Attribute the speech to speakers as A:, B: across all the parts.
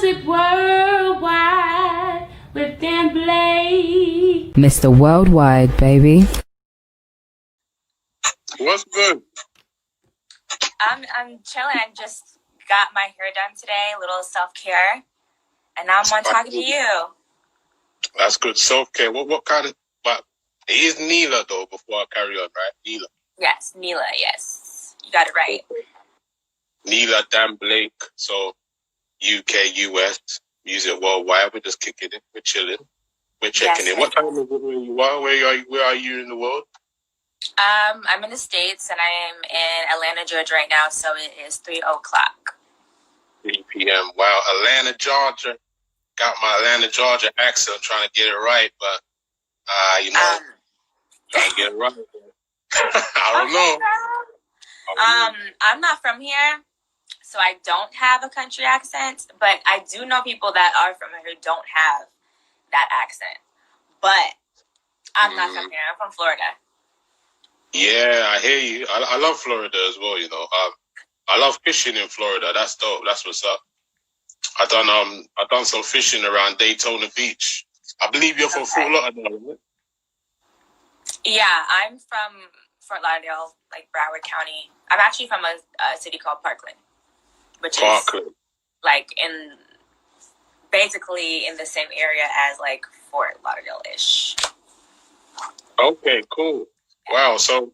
A: Music worldwide with Dan Blake.
B: Mr. Worldwide, baby.
C: What's good?
D: I'm chilling. I just got my hair done today, a little self-care, and now I'm on talking to you.
C: That's good. Self-care. What kind of... But it is Neila, though, before I carry on, right? Neila.
D: Yes, Neila, yes. You got it right.
C: Neila, Dan Blake. So, UK, US, music worldwide. We're just kicking it. We're chilling. We're checking in. What time is it where you are? Where are you in the world?
D: I'm in the States, and I am in Atlanta, Georgia right now, so it is 3 o'clock.
C: 3 p.m. Wow, Atlanta, Georgia. Got my Atlanta, Georgia accent. I'm trying to get it right, but, trying to get it right. I don't know.
D: I'm not from here, so I don't have a country accent, but I do know people that are from here who don't have that accent. But I'm not from here. I'm from Florida.
C: Yeah, I hear you. I love Florida as well, you know. I love fishing in Florida. That's dope. That's what's up. I done some fishing around Daytona Beach. I believe you're from Fort Lauderdale, right?
D: Yeah, I'm from Fort Lauderdale, like Broward County. I'm actually from a city called Parkland, which is like basically in the same area as like Fort Lauderdale-ish.
C: Okay, cool. Wow, so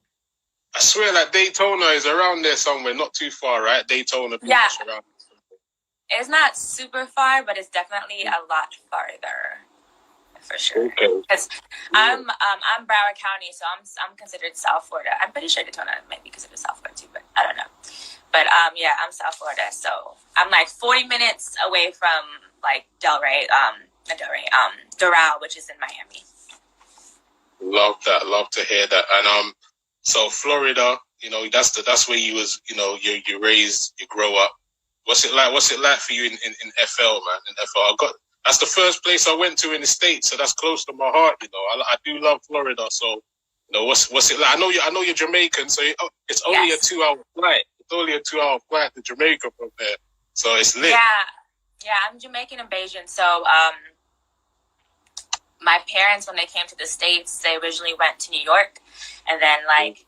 C: I swear that Daytona is around there somewhere, not too far, right? Daytona Beach.
D: Yeah.
C: Around.
D: It's not super far, but it's definitely a lot farther, for sure.
C: Okay.
D: Because I'm Broward County, so I'm considered South Florida. I'm pretty sure Daytona might be considered South Florida too, but I don't know. But yeah, I'm South Florida, so I'm like 40 minutes away from like Doral, which is in Miami.
C: Love that. Love to hear that. And so Florida, you know, that's where you was, you know, you raised, you grow up. What's it like? What's it like for you in FL, man? In FL, that's the first place I went to in the States, so that's close to my heart. You know, I do love Florida. So, you know, what's it like? I know you're Jamaican, so it's only a 2-hour flight. It's only a 2-hour flight to Jamaica from there, so it's lit.
D: Yeah, I'm Jamaican and Bajan. So, my parents, when they came to the States, they originally went to New York, and then like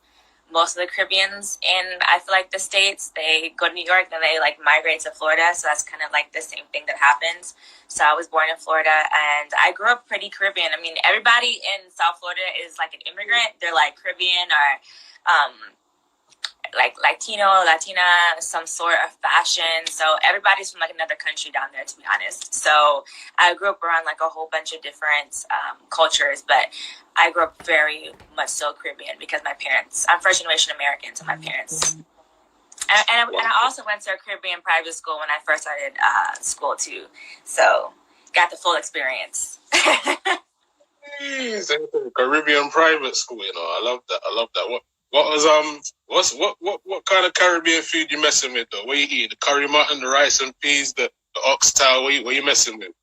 D: most of the Caribbeans in, I feel like, the States, they go to New York, then they like migrate to Florida. So that's kind of like the same thing that happens. So I was born in Florida, and I grew up pretty Caribbean. I mean, everybody in South Florida is like an immigrant. They're like Caribbean or like Latino, Latina, some sort of fashion. So everybody's from like another country down there, to be honest. So I grew up around like a whole bunch of different cultures, but I grew up very much so Caribbean because my parents, I'm first generation American, so my parents. And I also went to a Caribbean private school when I first started school too. So got the full experience.
C: Caribbean private school, you know. I love that. What kind of Caribbean food you messing with though? What you eating? The curry mutton, the rice and peas, the oxtail. What you messing with?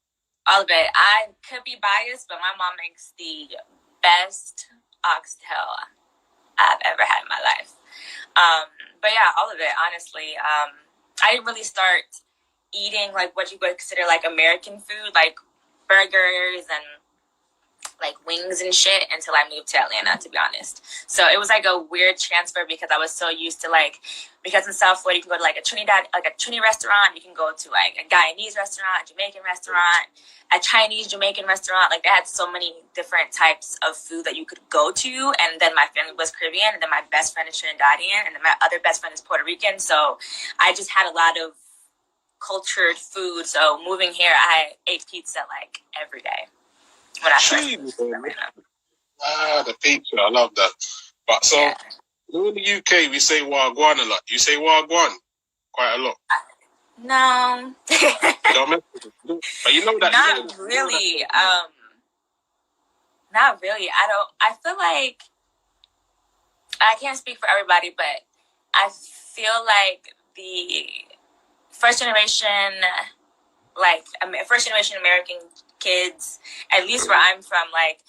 D: All of it. I could be biased, but my mom makes the best oxtail I've ever had in my life. But yeah, all of it, honestly. I didn't really start eating like what you would consider like American food, like burgers and like wings and shit, until I moved to Atlanta, to be honest. So it was like a weird transfer because I was so used to like, because in South Florida you can go to like a Trini restaurant, you can go to like a Guyanese restaurant, a Jamaican restaurant, a Chinese Jamaican restaurant. Like they had so many different types of food that you could go to. And then my family was Caribbean, and then my best friend is Trinidadian, and then my other best friend is Puerto Rican. So I just had a lot of cultured food. So moving here, I ate pizza like every day. When I first
C: the pizza, I love that. But so, in the UK, we say wagwan a lot. You say wagwan quite a lot.
D: No.
C: You don't mess with it. But you know that.
D: Not really. Not really. I feel like, I can't speak for everybody, but I feel like the first generation American kids, at least where I'm from, like,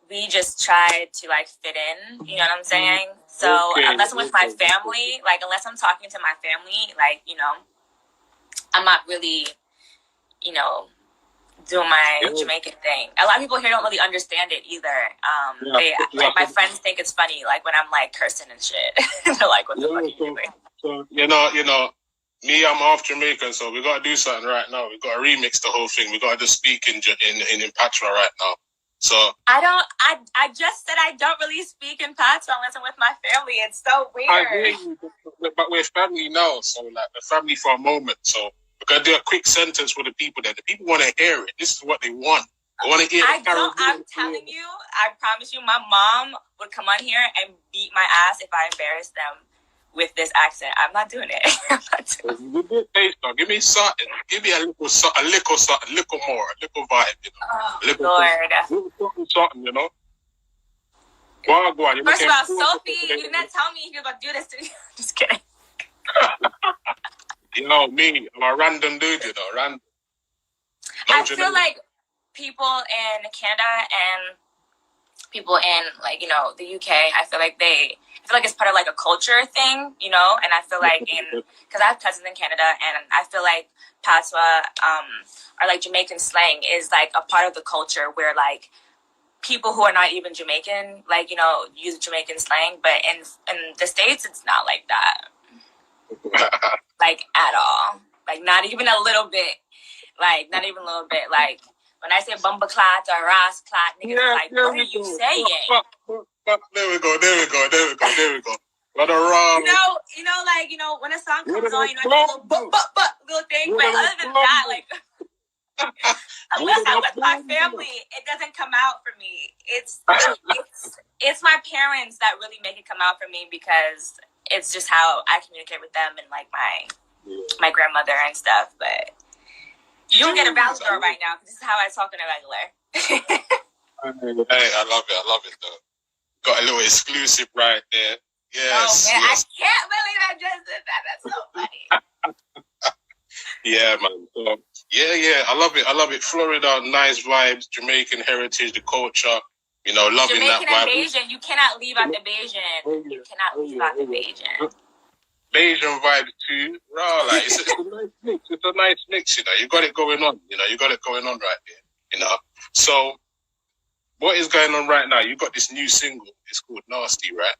D: we just try to like fit in, you know what I'm saying? So unless I'm with my family, like unless I'm talking to my family, like, you know, I'm not really do my Jamaican thing. A lot of people here don't really understand it either. My friends think it's funny, like when I'm like cursing and shit. They're like, "What the fuck are you doing?"
C: So me, I'm half Jamaican, so we gotta do something right now. We gotta remix the whole thing. We gotta just speak in Patois right now. So
D: I just said I don't really speak in Patois unless I'm with my family. It's so weird.
C: I hear you, but we're family now, so like we're family for a moment. So we're gonna do a quick sentence for the people there. The people want to hear it. This is what they want. They want to hear.
D: I'm telling you, I promise you, my mom would come on here and beat my ass if I embarrassed them with this accent. I'm not doing it.
C: Give me something. Give me a little something, a little more, a little vibe,
D: Oh, Lord.
C: Something, Go on.
D: First of all, Sophie, you didn't tell me you were going to do this to me. Just kidding.
C: Me, I'm a random dude, random.
D: I feel like people in Canada and people in the UK, I feel like it's part of like a culture thing, and I feel like because I have cousins in Canada, and I feel like Patois or like Jamaican slang is like a part of the culture where like people who are not even Jamaican use Jamaican slang, but in the States it's not like that. Like at all. Like not even a little bit. Like not even a little bit. Like when I say bumba clat or ras clat, niggas like, what are you saying?
C: There we go. What a wrong.
D: When a song comes on, I do a little little thing. But other than that, like unless I'm with my family, it doesn't come out for me. It's my parents that really make it come out for me because it's just how I communicate with them and like my grandmother and stuff. But you don't get a balance girl right now because this is how I talk in a regular.
C: Hey, I love it though. Got a little exclusive right there. Yes.
D: Oh man,
C: yes.
D: I can't believe I just did that. That's so funny.
C: Yeah, man. So, yeah. I love it. Florida, nice vibes. Jamaican heritage, the culture. Loving
D: Jamaican
C: that vibe.
D: and Bayesian, you cannot leave out the Bayesian. You cannot leave out the Bayesian.
C: Bayesian vibe too. Raw, like it's a nice mix. It's a nice mix, You got it going on. You got it going on right there. So what is going on right now? You got this new single. It's called Nasty, right?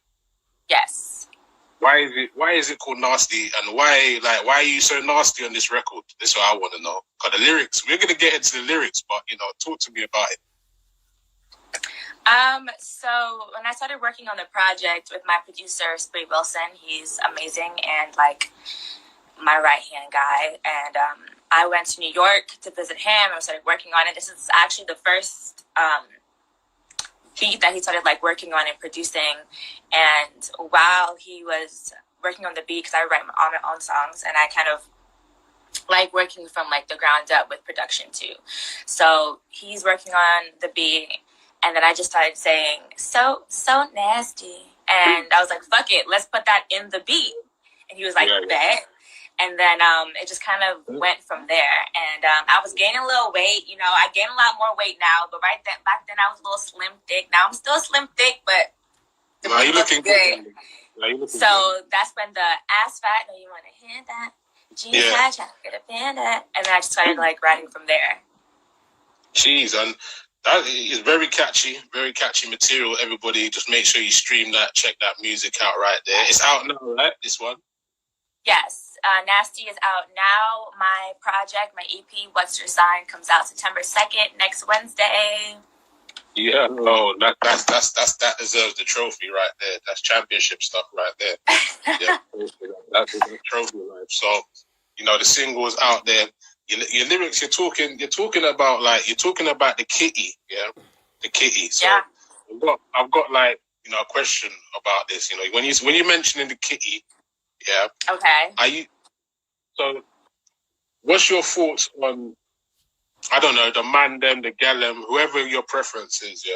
D: Yes.
C: Why is it called Nasty, and why are you so nasty on this record? This is what I want to know. Because the lyrics, we're gonna get into the lyrics, but talk to me about it.
D: So when I started working on the project with my producer, Spree Wilson, he's amazing and like my right-hand guy. And I went to New York to visit him and started working on it. This is actually the first beat that he started like working on and producing. And while he was working on the beat, because I write all my own songs, and I kind of like working from like the ground up with production too. So he's working on the beat. And then I just started saying, so nasty. And I was like, fuck it, let's put that in the beat. And he was like, bet. And then it just kind of went from there. And I was gaining a little weight. I gained a lot more weight now. But back then I was a little slim thick. Now I'm still slim thick, but the beat looks good. So that's when the ass fat, no, you want to hear that? Jeans fat, try to get a panda. And then I just started like writing from there.
C: Jeez, and that is very catchy material. Everybody, just make sure you stream that, check that music out right there. It's out now, right? This one?
D: Yes. Nasty is out now. My project, my EP, What's Your Sign, comes out September 2nd, next Wednesday.
C: Yeah, no, that deserves the trophy right there. That's championship stuff right there. Yeah, that's the trophy, right? So, the single's out there. Your lyrics, you're talking about the kitty, the kitty. So
D: yeah.
C: I've got like a question about this. When you're mentioning the kitty,
D: Okay.
C: What's your thoughts on, I don't know, the man them, the gal them, whoever your preference is,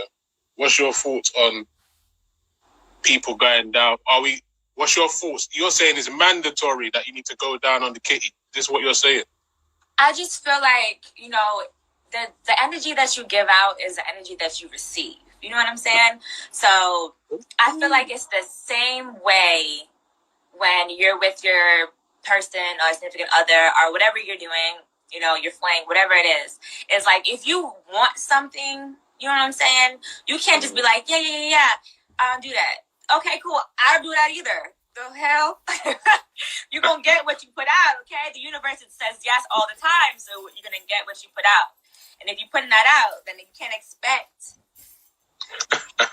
C: What's your thoughts on people going down? What's your thoughts? You're saying it's mandatory that you need to go down on the kitty. Is this what you're saying?
D: I just feel like, the energy that you give out is the energy that you receive. You know what I'm saying? So I feel like it's the same way when you're with your person or significant other or whatever you're doing you know, your flame, whatever it is. It's like, if you want something, you know what I'm saying? You can't just be like, yeah, I don't do that. Okay, cool. I don't do that either. The hell? You're going to get what you put out, okay? The universe says yes all the time, so you're going to get what you put out. And if you're putting that out, then you can't expect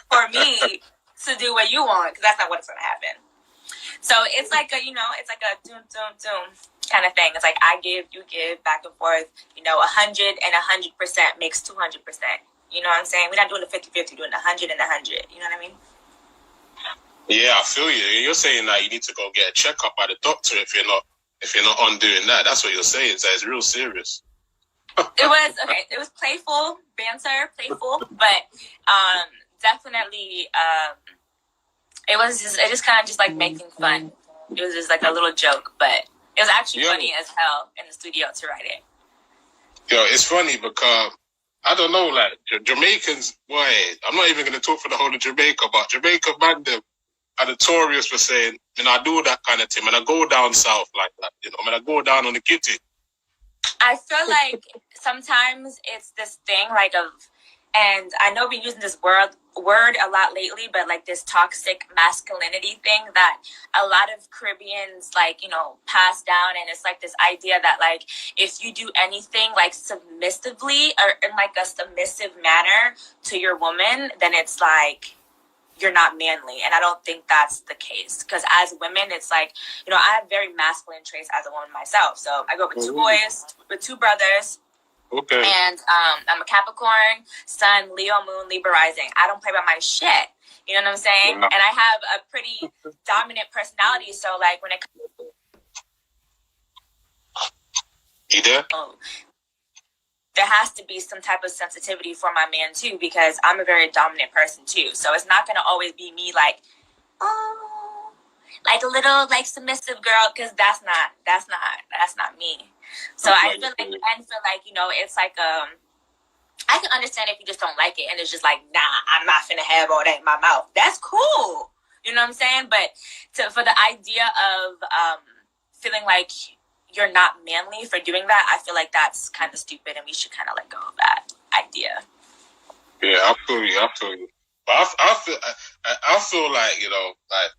D: for me to do what you want, because that's not what's going to happen. So it's like a, you know, it's like a doom kind of thing. It's like I give, you give, back and forth. You know, 100 and 100% makes 200%. You know what I'm saying? We're not doing the 50-50, doing 100 and 100. You know what I mean?
C: Yeah, I feel you. You're saying that you need to go get a checkup by the doctor if you're not on doing that. That's what you're saying. So it's real serious.
D: It was playful banter, but definitely it just kind of just like making fun. It was just like a little joke, but it was actually funny as hell in the studio to write it.
C: Yo, it's funny because I don't know, like Jamaicans, boy, I'm not even gonna talk for the whole of Jamaica, but Jamaica man them are notorious for saying, I do that kind of thing, and I go down south like that, you know, I go down on the kitty.
D: I feel like sometimes it's this thing like and I know we're using this word a lot lately, but like this toxic masculinity thing that a lot of Caribbeans like, you know, pass down. And it's like this idea that like, if you do anything like submissively or in like a submissive manner to your woman, then it's like, you're not manly. And I don't think that's the case. Because as women, it's like, you know, I have very masculine traits as a woman myself. So I grew up with two boys, with two brothers.
C: Okay.
D: And I'm a Capricorn, Sun, Leo, Moon, Libra rising. I don't play by my shit. You know what I'm saying? Yeah. And I have a pretty dominant personality. So like when it comes...
C: You there?
D: There has to be some type of sensitivity for my man too, because I'm a very dominant person too. So it's not going to always be me like, oh, like a little like submissive girl, because that's not me. So I feel like, you know, it's like I can understand if you just don't like it and it's just like, nah, I'm not finna have all that in my mouth. That's cool. You know what I'm saying? But for the idea of feeling like you're not manly for doing that, I feel like that's kind of stupid, and we should kind of let go of that idea.
C: Yeah, I feel you. But I feel like, you know, like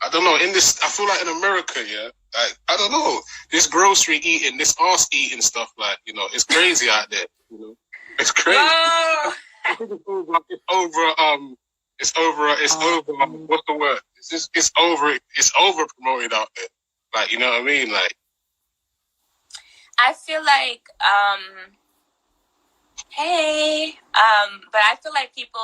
C: I feel like in America, yeah, like, I don't know, this grocery eating, this arse eating stuff, like, you know, it's crazy out there, you know, it's crazy. It's over, what's the word? It's over promoted out there. Like, you know what I mean? Like,
D: I feel like, but I feel like people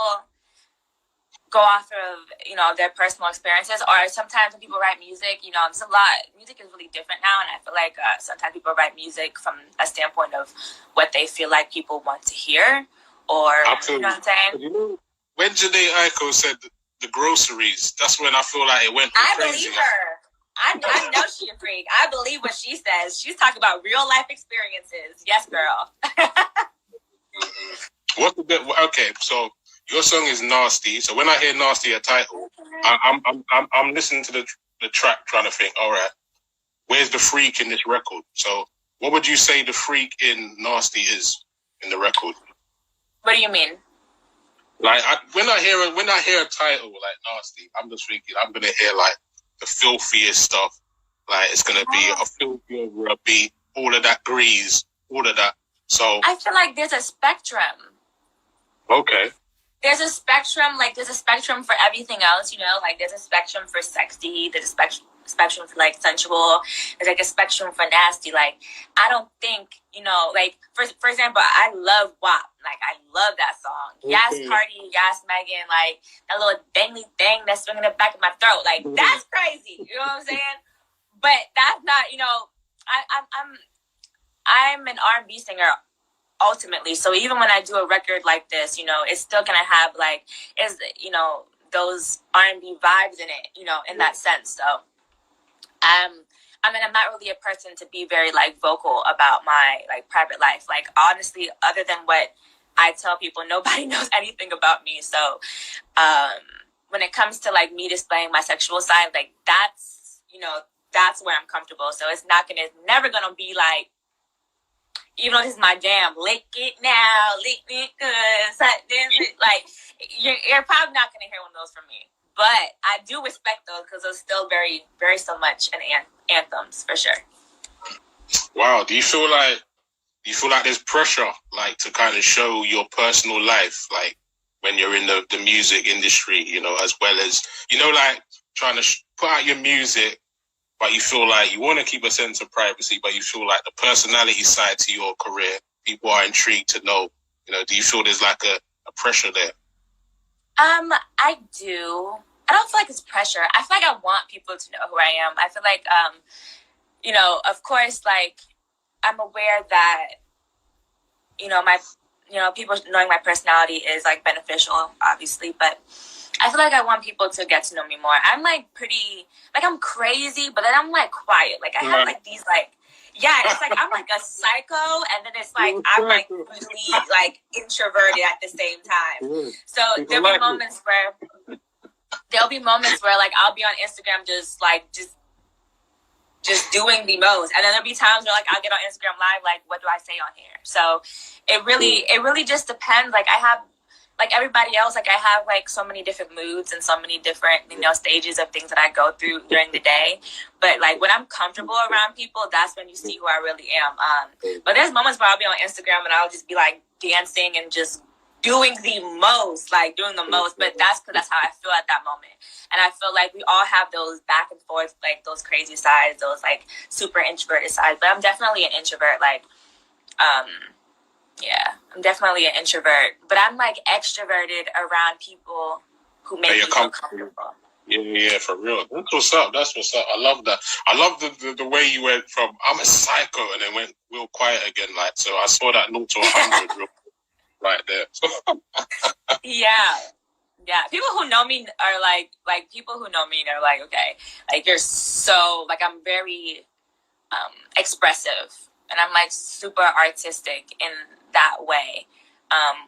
D: go off of, you know, their personal experiences, or sometimes when people write music, you know, there's a lot, music is really different now, and I feel like sometimes people write music from a standpoint of what they feel like people want to hear, or,
C: absolutely.
D: You know what I'm saying?
C: You know, when Janae Aiko said the groceries, that's when I feel like it went crazy.
D: I believe her. I know she's a freak. I believe what she says. She's talking about real life experiences. Yes, girl.
C: What's the bit? Okay, so your song is Nasty. So when I hear Nasty, a title, I'm listening to the track, trying to think. All right, where's the freak in this record? So what would you say the freak in Nasty is in the record?
D: What do you mean?
C: Like when I hear a title like Nasty, I'm just thinking I'm gonna hear like the filthiest stuff. Like it's gonna be a filthy over a beat, all of that grease, all of that. So
D: I feel like there's a spectrum.
C: Okay.
D: There's a spectrum, like there's a spectrum for everything else, you know, like there's a spectrum for sexy, there's a spectrum for like sensual, there's like a spectrum for nasty. Like I don't think, you know, like for example, I love WAP. Like I love that song. Okay. Yes, Cardi, yes, Megan, like that little dangly thing that's swinging the back of my throat. Like that's crazy. You know what I'm saying? But that's not, you know, I'm an R&B singer ultimately. So even when I do a record like this, you know, it's still gonna have like, you know, those R&B vibes in it, you know, in that sense. So I mean, I'm not really a person to be very like vocal about my like private life. Like honestly, other than what I tell people, nobody knows anything about me. So when it comes to like me displaying my sexual side, like that's, you know, that's where I'm comfortable. So it's never gonna be like even though this is my jam, lick it now, lick it good, like, you're probably not going to hear one of those from me. But I do respect those because those still very, very so much an anthems, for sure.
C: Wow, do you feel like there's pressure, like, to kind of show your personal life, like, when you're in the music industry, you know, as well as, you know, like, trying to put out your music, but you feel like you want to keep a sense of privacy, but you feel like the personality side to your career, people are intrigued to know, you know, do you feel there's like a pressure there?
D: I do. I don't feel like it's pressure. I feel like I want people to know who I am. I feel like, you know, of course, like, I'm aware that, people knowing my personality is, like, beneficial, obviously, but I feel like I want people to get to know me more. I'm, like, pretty, like, I'm crazy, but then I'm, like, quiet. Like, I have, like, these, like, yeah, it's like I'm, like, a psycho, and then it's, like, I'm, like, really, like, introverted at the same time. So there'll be moments where, like, I'll be on Instagram just doing the most. And then there'll be times where, like, I'll get on Instagram Live, like, what do I say on here? So it really just depends. Like, I have, like everybody else, like, I have, like, so many different moods and so many different, stages of things that I go through during the day. But, like, when I'm comfortable around people, that's when you see who I really am. But there's moments where I'll be on Instagram and I'll just be, like, dancing and just doing the most. But that's because that's how I feel at that moment. And I feel like we all have those back and forth, like, those crazy sides, those, like, super introverted sides. But I'm definitely an introvert. Like, I'm definitely an introvert. But I'm, like, extroverted around people who make me feel comfortable.
C: Yeah, for real. That's what's up. I love that. I love the way you went from I'm a psycho and then went real quiet again. Like, so I saw that 0 to 100 real right there.
D: Yeah. People who know me are like people who know me are like, okay, like, you're so, like, I'm very expressive, and I'm, like, super artistic in that way.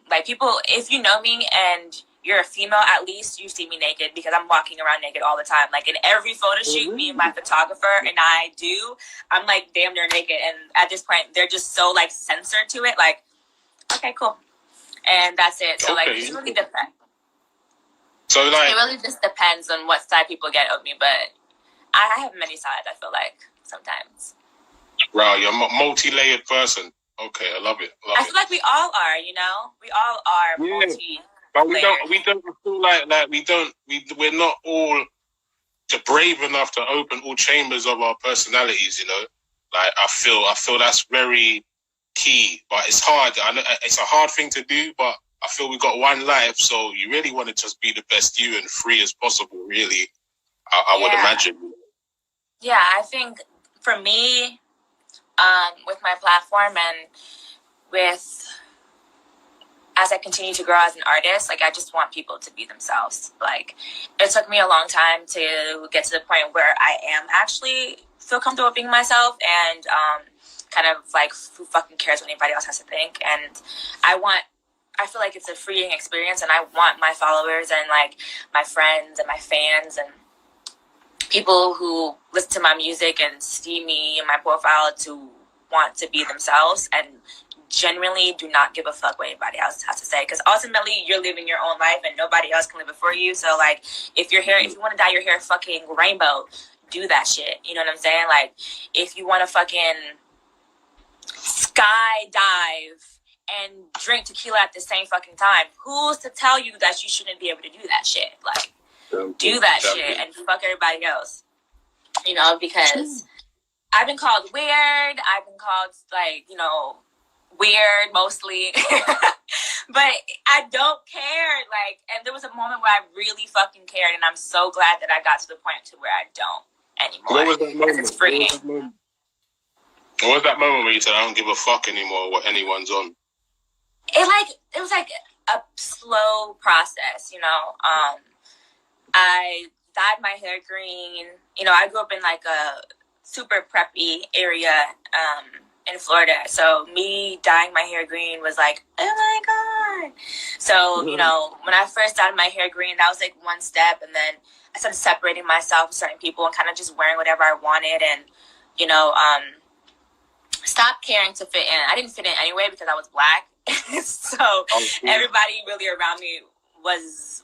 D: Like, people, if you know me and you're a female, at least you see me naked, because I'm walking around naked all the time. Like, in every photo shoot, me and my photographer and I do, I'm, like, damn near naked. And at this point, they're just so, like, censored to it. Like, okay, cool. And that's it. So, like, it really depends.
C: So, like,
D: it really just depends on what side people get of me. But I have many sides, I feel like, sometimes.
C: Wow, you're a multi-layered person. Okay, I love it.
D: I feel like we all are, we all are multi-layered.
C: But we don't feel like we're not all brave enough to open all chambers of our personalities, Like, I feel that's very key, but it's hard. I know it's a hard thing to do, but I feel we got one life, so you really want to just be the best you and free as possible, really. I would imagine.
D: Yeah, I think for me, with my platform and as I continue to grow as an artist, like, I just want people to be themselves. Like, it took me a long time to get to the point where I am actually feel comfortable being myself, and kind of, like, who fucking cares what anybody else has to think. And I feel like it's a freeing experience, and I want my followers and, like, my friends and my fans and people who listen to my music and see me and my profile to want to be themselves and genuinely do not give a fuck what anybody else has to say, because ultimately you're living your own life and nobody else can live it for you. So, like, if you want to dye your hair fucking rainbow, do that shit. You know what I'm saying? Like, if you want to fucking skydive and drink tequila at the same fucking time, who's to tell you that you shouldn't be able to do that shit? Like, do that shit and fuck everybody else, because I've been called weird. I've been called, like, weird mostly. But I don't care. Like, and there was a moment where I really fucking cared, and I'm so glad that I got to the point to where I don't anymore.
C: What was that moment?
D: It's freeing.
C: What was that moment where you said, I don't give a fuck anymore what anyone's on?
D: It was like a slow process, I dyed my hair green. I grew up in, like, a super preppy area in Florida. So me dyeing my hair green was like, oh my God. So, when I first dyed my hair green, that was, like, one step. And then I started separating myself from certain people and kind of just wearing whatever I wanted. And, stopped caring to fit in. I didn't fit in anyway because I was black. So everybody really around me was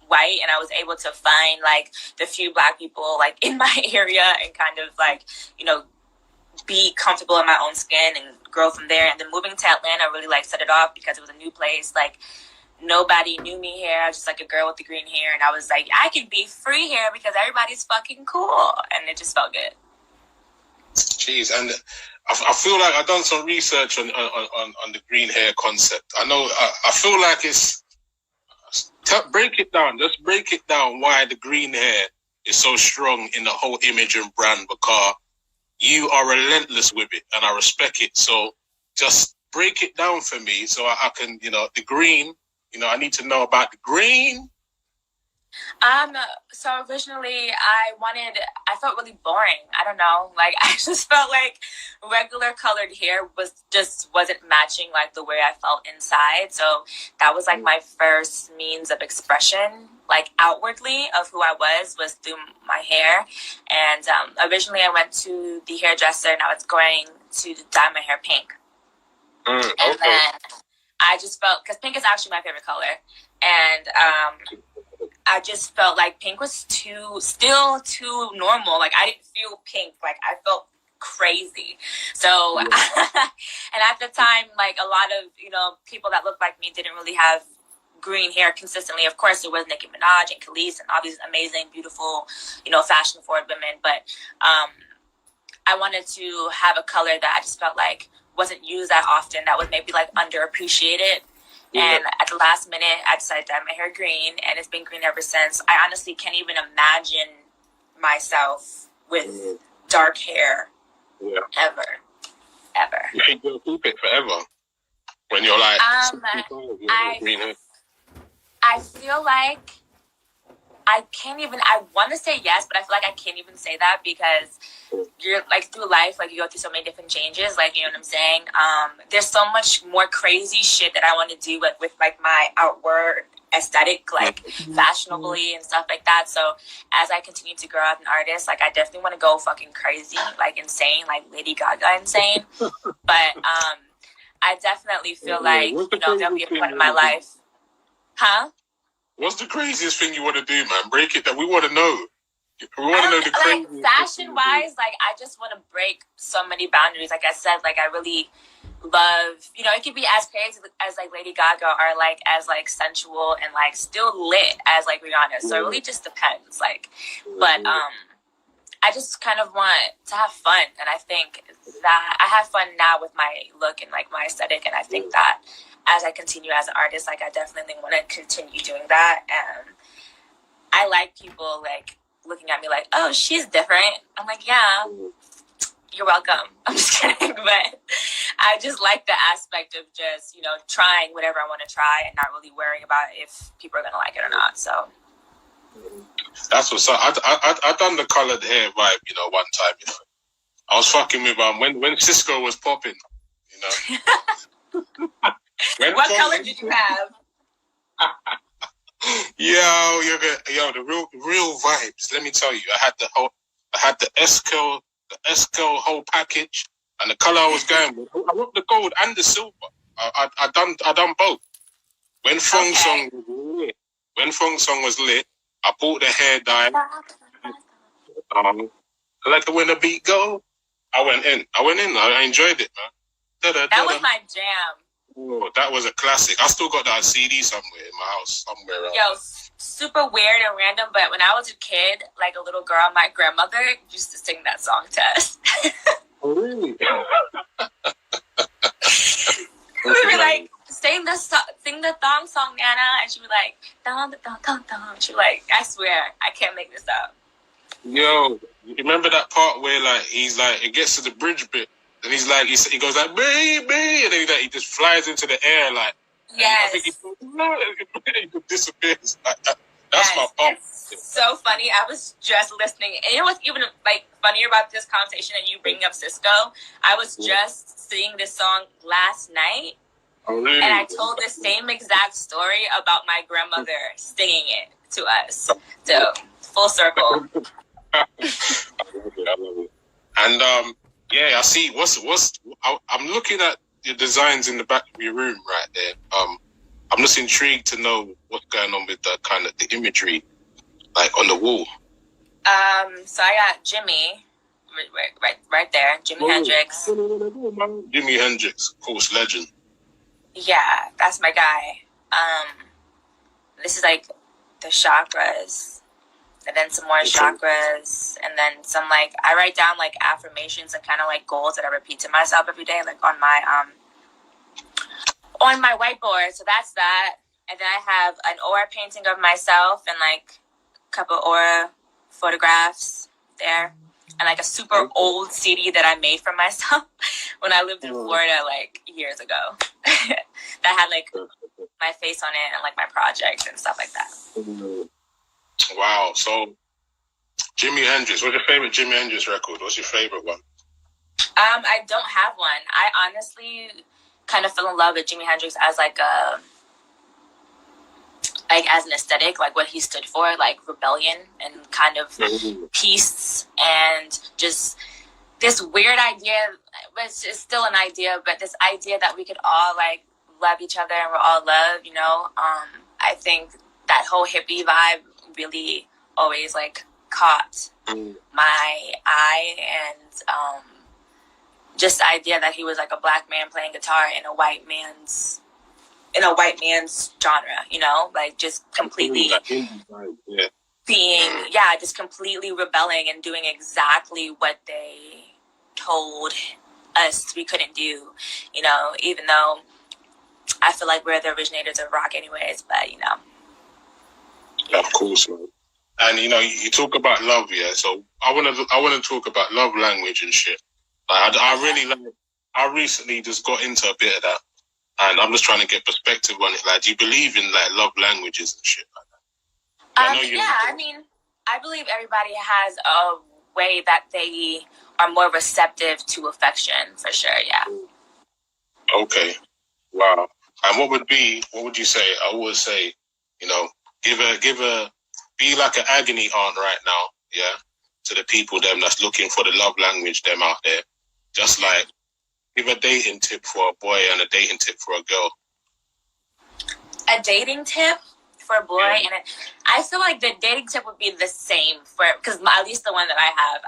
D: white, and I was able to find like the few black people like in my area and kind of like, you know, be comfortable in my own skin and grow from there. And then moving to Atlanta really like set it off because it was a new place. Like nobody knew me here. I was just like a girl with the green hair, and I was like, I can be free here because everybody's fucking cool, and it just felt good.
C: Jeez, and I feel like I've done some research on the green hair concept. I know I feel like it's break it down. Just break it down why the green hair is so strong in the whole image and brand, because you are relentless with it, and I respect it. So just break it down for me so I can, you know, the green. You know, I need to know about the green.
D: So originally I felt really boring. I don't know. Like, I just felt like regular colored hair wasn't matching like the way I felt inside. So that was like my first means of expression, like outwardly, of who I was through my hair. And originally I went to the hairdresser and I was going to dye my hair pink. And then I just felt, because pink is actually my favorite color. And I just felt like pink was still too normal. Like, I didn't feel pink. Like, I felt crazy. So, and at the time, like, a lot of, you know, people that looked like me didn't really have green hair consistently. Of course, there was Nicki Minaj and Khalees and all these amazing, beautiful, you know, fashion-forward women. But I wanted to have a color that I just felt like wasn't used that often, that was maybe, like, underappreciated. And at the last minute, I decided to dye my hair green, and it's been green ever since. I honestly can't even imagine myself with dark hair ever.
C: You think you'll keep it forever when you're like green hair?
D: I feel like I want to say yes, but I feel like I can't even say that because you're like through life, like you go through so many different changes, like, you know what I'm saying? There's so much more crazy shit that I want to do with like my outward aesthetic, like fashionably and stuff like that. So as I continue to grow as an artist, like I definitely want to go fucking crazy, like insane, like Lady Gaga insane. But I definitely feel like, you know, there'll be a point in my life. Huh?
C: What's the craziest thing you want to do, man? Break it down. We want to know. We want to know the craziest.
D: Like, fashion-wise, like, I just want to break so many boundaries. Like I said, like, I really love, you know, it could be as crazy as, like, Lady Gaga or, like, as, like, sensual and, like, still lit as, like, Rihanna. So it really just depends. Like, but, I just kind of want to have fun. And I think that I have fun now with my look and, like, my aesthetic. And I think that as I continue as an artist, like, I definitely want to continue doing that. And I like people, like, looking at me like, oh, she's different. I'm like, yeah, you're welcome. I'm just kidding. But I just like the aspect of just, you know, trying whatever I want to try and not really worrying about if people are going to like it or not. So
C: that's what's up. I done the colored hair vibe, you know, one time, you know. I was fucking with when Cisco was popping, you know.
D: What color did you have?
C: Yo, the real vibes. Let me tell you, I had the Esco whole package, and the color I was going with. I rocked the gold and the silver. I done both. When Fong Song was lit, I bought the hair dye. Like when the beat go, I went in. I enjoyed it, man.
D: That was my jam.
C: Oh, that was a classic. I still got that CD somewhere in my house, somewhere around.
D: Yo, super weird and random, but when I was a kid, like a little girl, my grandmother used to sing that song to us.
C: Oh, really?
D: We were like, sing the thong song, Nana, and she'd be like, dong, dong, dong, dong. She'd be like, I swear, I can't make this up.
C: Yo, you remember that part where like he's like, it gets to the bridge bit, and he's like, he goes like, baby, and then he just flies into the air like,
D: yes.
C: I think he disappears. That's my part.
D: It's so funny. I was just listening, and you know what's even like funnier about this conversation and you bringing up Cisco? I was just singing this song last night.
C: Oh, really?
D: And I told the same exact story about my grandmother singing it to us. So, full circle.
C: I love it. And Yeah, I see. I'm looking at the designs in the back of your room right there. I'm just intrigued to know what's going on with the kind of the imagery, like on the wall.
D: So I got Jimmy, right there, Jimi Hendrix.
C: Jimi Hendrix, of course, legend.
D: Yeah, that's my guy. This is like the chakras, and then some more chakras, and then some like I write down like affirmations and kind of like goals that I repeat to myself every day, like on my whiteboard. So that's that, and then I have an aura painting of myself and like a couple aura photographs there, and like a super old CD that I made for myself when I lived in Florida like years ago. That had like my face on it and like my projects and stuff like that.
C: Wow. So Jimi Hendrix, what's your favorite Jimi Hendrix record? What's your favorite one?
D: I don't have one. I honestly kind of fell in love with Jimi Hendrix as like as an aesthetic, like what he stood for, like rebellion and kind of peace, and just this weird idea, but it's still an idea, but this idea that we could all like love each other and we're all love, you know. I think that whole hippie vibe really always like caught my eye, and just the idea that he was like a black man playing guitar in a white man's genre, you know, like just completely just completely rebelling and doing exactly what they told us we couldn't do, you know, even though I feel like we're the originators of rock anyways, but you know.
C: Yeah, of course, man. And you know, you talk about love, yeah. So I want to talk about love language and shit. Like, I recently just got into a bit of that, and I'm just trying to get perspective on it. Like, do you believe in like love languages and shit like that?
D: I mean, I believe everybody has a way that they are more receptive to affection, for sure. Yeah.
C: Okay. Wow. And what would you say? I always say, you know, be like an agony aunt right now, yeah, to the people them that's looking for the love language them out there. Just like give a dating tip for a boy and a dating tip for a girl.
D: A dating tip for a boy, and I feel like the dating tip would be the same for, because at least the one that I have.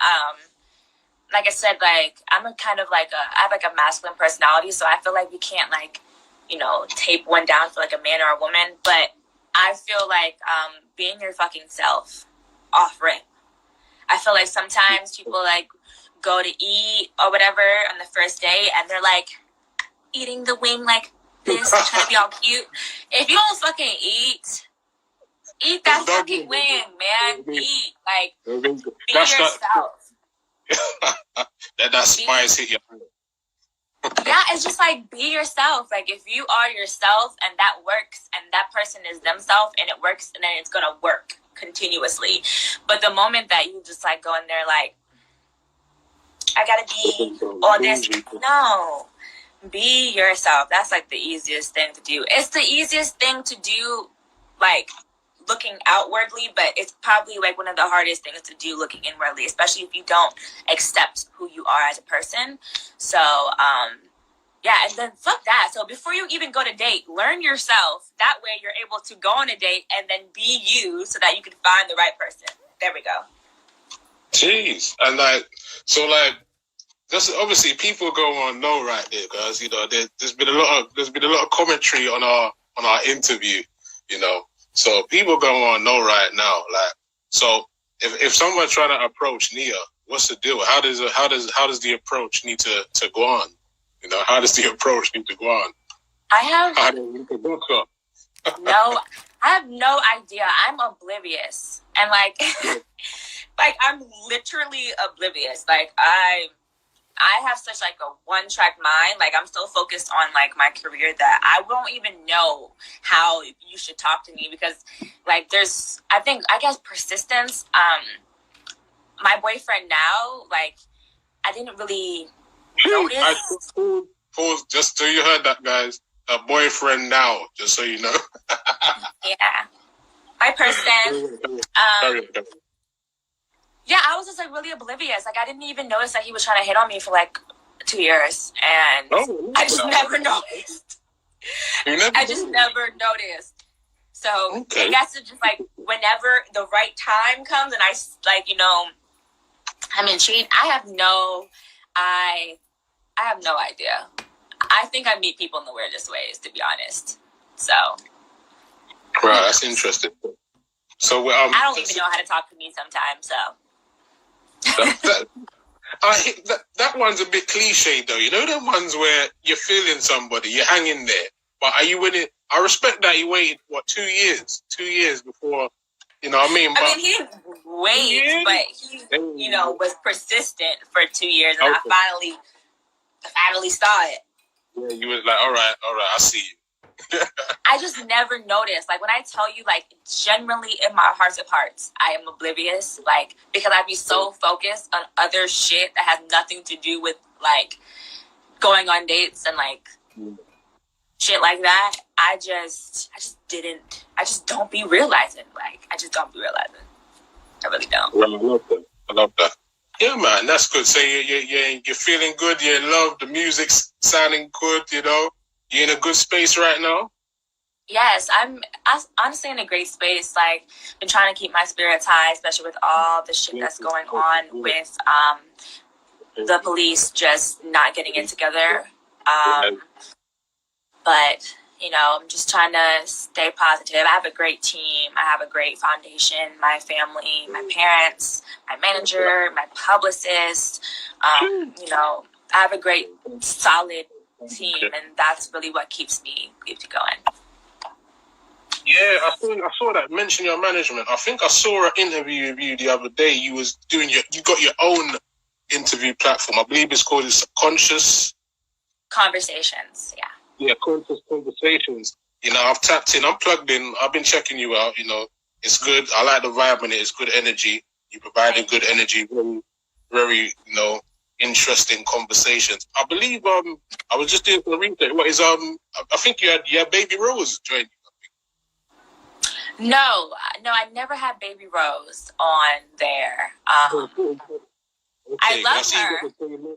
D: Like I said, like I'm a kind of like I have like a masculine personality, so I feel like we can't like, you know, tape one down for like a man or a woman, but I feel like being your fucking self off rip. I feel like sometimes people like go to eat or whatever on the first day and they're like eating the wing like this, trying to be all cute. If you don't fucking eat that fucking wing, man. Eat. Like, be yourself.
C: that spice hit you.
D: Yeah, it's just like be yourself. Like if you are yourself and that works and that person is themselves and it works, and then it's gonna work continuously. But the moment that you just like go in there like I gotta be all this, no. Be yourself. That's like the easiest thing to do. It's the easiest thing to do like looking outwardly, but it's probably like one of the hardest things to do looking inwardly, especially if you don't accept who you are as a person. So yeah, and then fuck that. So before you even go to date, learn yourself. That way you're able to go on a date and then be you so that you can find the right person. There we go.
C: Jeez. And like, so like, that's obviously people go on no right there, because you know there's been a lot of commentary on our interview, you know. So people go on no right now, like, so if someone's trying to approach Nia, what's the deal? How does the approach need to go on? You know, how does the approach need to go on?
D: I have no idea. I'm oblivious, and like like I'm literally oblivious. Like I have such like a one-track mind. Like I'm so focused on like my career that I won't even know how you should talk to me, because like there's I guess persistence. My boyfriend now, like I didn't really notice.
C: Pause. Just so you heard that, guys. A boyfriend now, just so you know.
D: Yeah, my person. Yeah, I was just like really oblivious. Like I didn't even notice that he was trying to hit on me for like 2 years, and I just never noticed. I just never noticed. So I guess it's just like whenever the right time comes, and I like I'm intrigued. I have no idea. I think I meet people in the weirdest ways, to be honest. So.
C: Right, that's interesting. So
D: I don't even know how to talk to me sometimes. So.
C: That one's a bit cliche, though. You know, them ones where you're feeling somebody, you're hanging there, but are you winning? I respect that he waited 2 years? 2 years before, you know what I mean? But,
D: he didn't wait, but he, was persistent for 2 years, and I finally saw it.
C: Yeah, you was like, all right, I see you.
D: I just never noticed. Like when I tell you, like generally in my heart of hearts, I am oblivious. Like because I'd be so focused on other shit that has nothing to do with like going on dates and like shit like that. I just don't be realizing. Like I just don't be realizing. I really don't.
C: Well, I love that. Yeah, man, that's good. So you're feeling good. You love the music's sounding good. You know. You in a good space right now?
D: Yes, I'm honestly in a great space. Like, been trying to keep my spirits high, especially with all the shit that's going on with the police just not getting it together. But I'm just trying to stay positive. I have a great team. I have a great foundation. My family, my parents, my manager, my publicist. I have a great, solid team, and that's really what keeps me going.
C: Yeah, I saw that. Mention your management. I think I saw an interview with you the other day. You was doing you got your own interview platform. I believe it's called Conscious
D: Conversations.
C: Yeah, Conscious Conversations. I've tapped in. I'm plugged in. I've been checking you out. It's good. I like the vibe in it. It's good energy. You provided good energy. Very, very, interesting conversations. I believe I was just doing some research. What is I think you had Baby Rose join you.
D: No, I never had Baby Rose on there.
C: Okay.
D: I love her.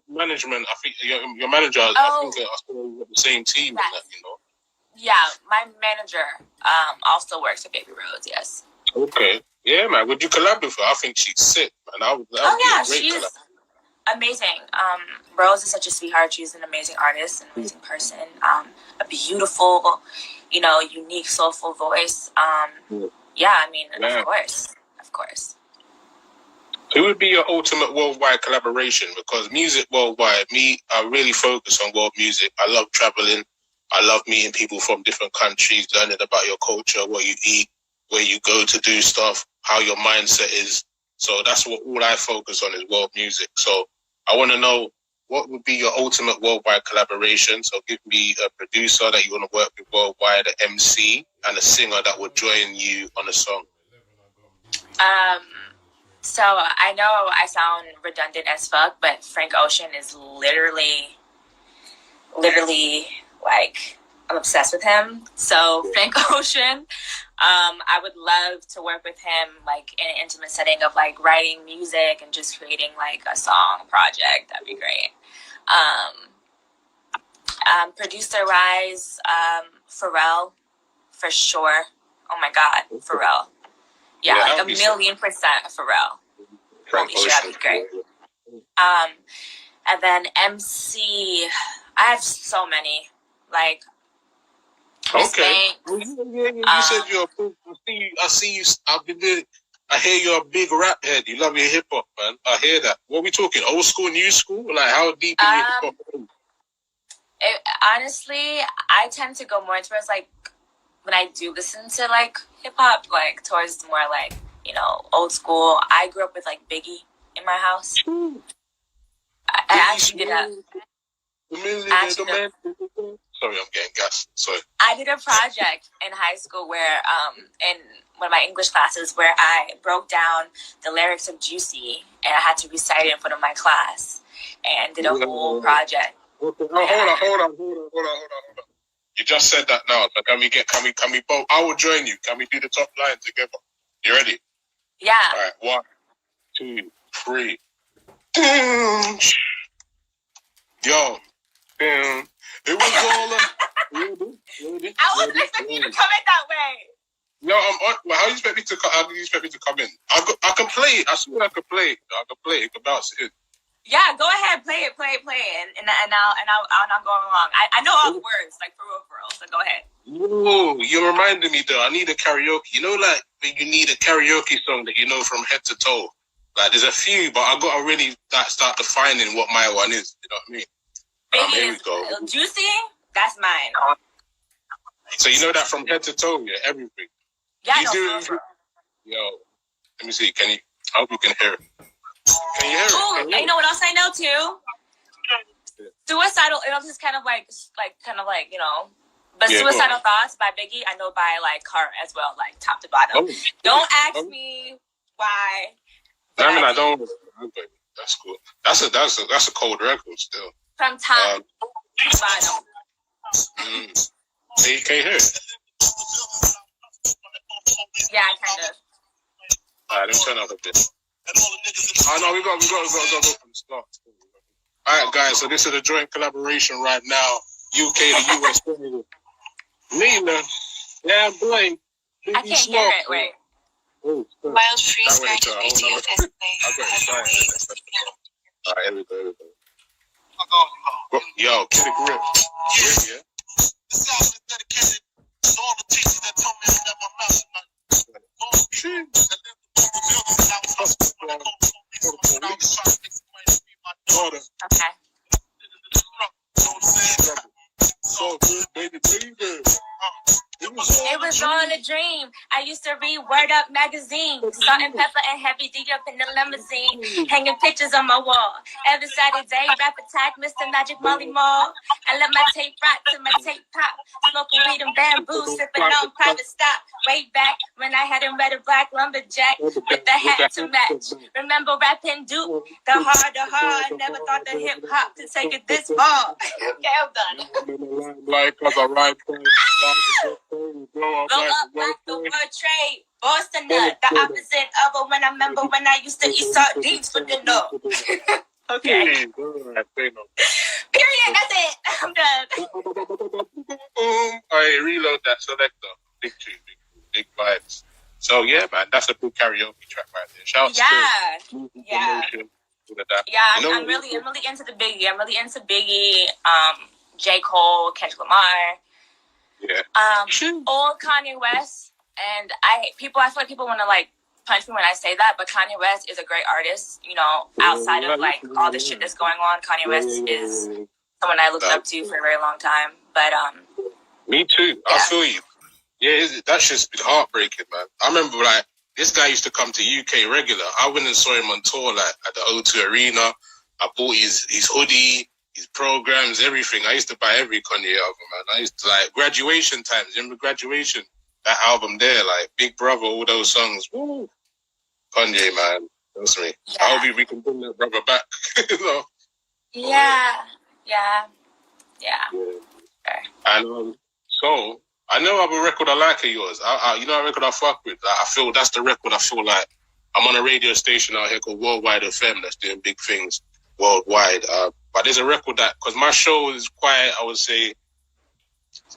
C: Management. I think your manager. I think I saw you the same team.
D: Yeah, my manager also works at Baby Rose. Yes.
C: Okay. Yeah, man. Would you collab with her? I think she's sick, man.
D: She's amazing. Rose is such a sweetheart. She's an amazing artist, an amazing person. A beautiful, unique, soulful voice. Of course.
C: Who would be your ultimate worldwide collaboration? Because music worldwide, I really focus on world music. I love traveling. I love meeting people from different countries, learning about your culture, what you eat, where you go to do stuff, how your mindset is. So that's all I focus on is world music. So I want to know what would be your ultimate worldwide collaboration. So give me a producer that you want to work with worldwide, an MC, and a singer that would join you on a song.
D: So I know I sound redundant as fuck, but Frank Ocean is literally like I'm obsessed with him. So Frank Ocean, I would love to work with him like in an intimate setting of like writing music and just creating like a song project. That'd be great. Producer wise, Pharrell for sure. Oh my God, Pharrell. Yeah, like 1,000,000% Pharrell. Holy shit, that'd be great. And then MC, I have so many. Like,
C: okay. You said you're. I see you. I hear you're a big rap head. You love your hip hop, man. I hear that. What are we talking? Old school, new school? Like how deep in your hip hop?
D: Honestly, I tend to go more towards like when I do listen to like hip hop, like towards more like old school. I grew up with like Biggie in my house. I actually did
C: Sorry, I'm getting gas. Sorry.
D: I did a project in high school where, in one of my English classes, where I broke down the lyrics of Juicy, and I had to recite it in front of my class, and did a whole project.
C: Okay. Hold on. You just said that now. But can we both? I will join you. Can we do the top line together? You ready?
D: Yeah.
C: All right. 1, 2, free. Yo, damn. It was all
D: I wasn't expecting you to come in that way.
C: No, I'm on. Well, how do you expect me to? How do you expect me to come in? I can play it. I swear I can play it. I can play it. I can bounce it in.
D: Yeah, go ahead, play it, and I'll go along. I know all the words, like for real. So go ahead.
C: Ooh, you reminded me though. I need a karaoke. You know, like when you need a karaoke song that you know from head to toe. Like there's a few, but I gotta really start defining what my one is. You know what I mean? Here we go.
D: Juicy. That's mine.
C: So you know that from head to toe, yeah, everything.
D: Yeah,
C: Yo, let me see. Can you? I hope you can hear it. Can you hear it?
D: Oh, you know what else I know too? Suicidal. It's just kind of like you know. But yeah, Suicidal Thoughts by Biggie, I know by like heart as well, like top to bottom. Oh. Don't ask me why.
C: I don't. Okay, that's cool. That's a cold record still.
D: From top to bottom.
C: So you can't hear it.
D: Yeah, kind of.
C: Alright, let me turn up a bit. Oh no, we got go from the start. Alright, guys, so this is a joint collaboration right now. UK to US. Neila, yeah, boy.
D: I can't hear it. Wait.
C: Oh,
E: Wild Freestyle BTS.
C: Alright, here we go. Yo, get a grip. Yeah. This album is dedicated to all the teachers that told me that my mouth
D: It was all a dream. I used to read Word Up magazine, Salt and Pepper and Heavy D up in the limousine, hanging pictures on my wall. Every Saturday, rap attack, Mr. Magic Molly Mall. I let my tape rock to my tape pop, smoking weed and bamboo, sipping on private stock. Way back when I hadn't read a black lumberjack with the hat to match. Remember rapping Duke, the hard. Never thought the hip hop could take it this far. Okay, I'm done.
C: Like cause I ride
D: Blow up like the word trade. Boston nut, the opposite of it when I remember when I used to eat sardines for dinner. Okay. Period, that's it. I'm done.
C: Alright, reload that selector. Big tune, big vibes. So yeah, man, that's a good karaoke track right there. Shout out to
D: I'm really into the Biggie. I'm really into Biggie, J. Cole, Kendrick Lamar.
C: Yeah.
D: Old Kanye West, and I feel like people want to like punch me when I say that, but Kanye West is a great artist. You know, outside of like all the shit that's going on, Kanye West is someone I looked up to for a very long time. But
C: me too. Yeah. I feel you. Yeah, that's just heartbreaking, man. I remember like this guy used to come to UK regular. I went and saw him on tour like at the O2 Arena. I bought his hoodie, his programs, everything. I used to buy every Kanye album, man. I used to like graduation times. Remember graduation? That album there, like Big Brother, all those songs. Woo. Kanye, man. That's me. Yeah. I hope we can bring that brother back. You know?
D: Yeah.
C: Okay. And so I know I have a record I like of yours. You know a record I fuck with. Like, I feel that's the record I feel like I'm on a radio station out here called Worldwide FM that's doing big things worldwide. But there's a record that, because my show is quite, I would say,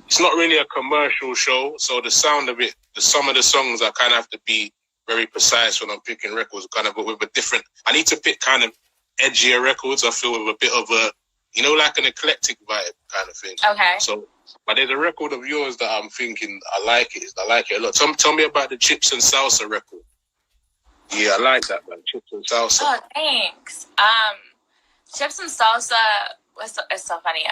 C: it's not really a commercial show. So the sound of it, some of the songs I kind of have to be very precise when I'm picking records, kind of with a different, I need to pick kind of edgier records. I feel with a bit of a, you know, like an eclectic vibe kind of thing.
D: Okay.
C: So, but there's a record of yours that I'm thinking I like it a lot. Tell me about the Chips and Salsa record. Yeah, I like that, man. Chips and Salsa.
D: Oh, thanks. Chips and Salsa it's so funny.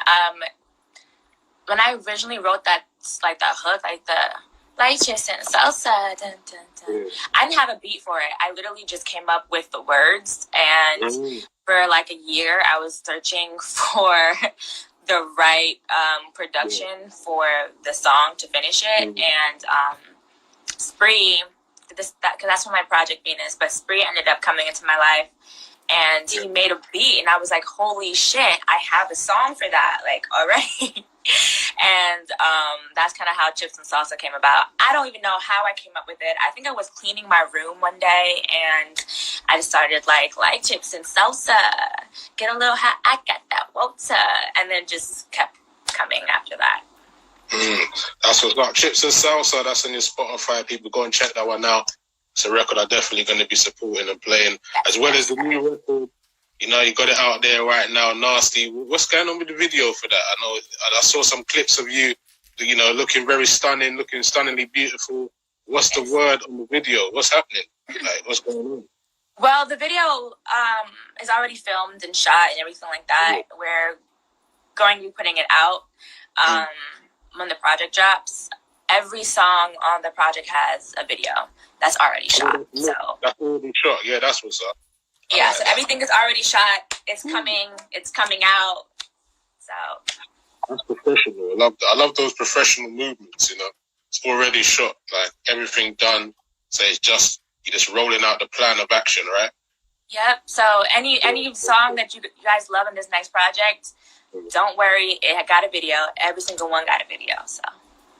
D: When I originally wrote that, like that hook, like the like chips and salsa, dun, dun, dun. Yeah. I didn't have a beat for it. I literally just came up with the words, and for like a year, I was searching for the right production for the song to finish it. And Spree, because that's what my project beat is. But Spree ended up coming into my life. And he made a beat, and I was like, holy shit, I have a song for that, like, already. And that's kind of how chips and salsa came about. I don't even know how I came up with it. I think I was cleaning my room one day and I just started like chips and salsa, get a little hot, I got that water, and then just kept coming after that.
C: That's what's up. Chips and Salsa, that's on your Spotify. People go and check that one out. It's a record I'm definitely going to be supporting and playing, as well as the new record. You know, you got it out there right now, Nasty. What's going on with the video for that? I saw some clips of you, you know, looking very stunning, looking stunningly beautiful. What's the word on the video? What's happening? Like, what's going on?
D: Well, the video is already filmed and shot and everything like that. We're going to be putting it out when the project drops. Every song on the project has a video that's already shot. So
C: that's already shot. Yeah, that's what's up.
D: Yeah, so everything is already shot. It's coming. It's coming out. So
C: that's professional. I love those professional movements. You know, it's already shot. Like everything done. So it's just you're just rolling out the plan of action, right?
D: Yep. So any song that you guys love in this next project, don't worry, it got a video. Every single one got a video. So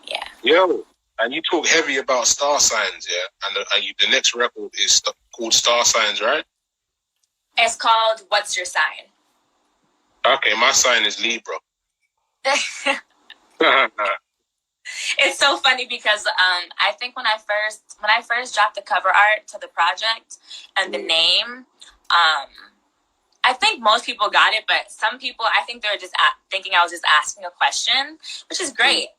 D: yeah.
C: Yo, and you talk heavy about star signs, yeah. And the next record is called Star Signs, right?
D: It's called What's Your Sign?
C: Okay, my sign is Libra.
D: It's so funny because I think when I first dropped the cover art to the project and the name, I think most people got it, but some people, I think they're just thinking I was just asking a question, which is great.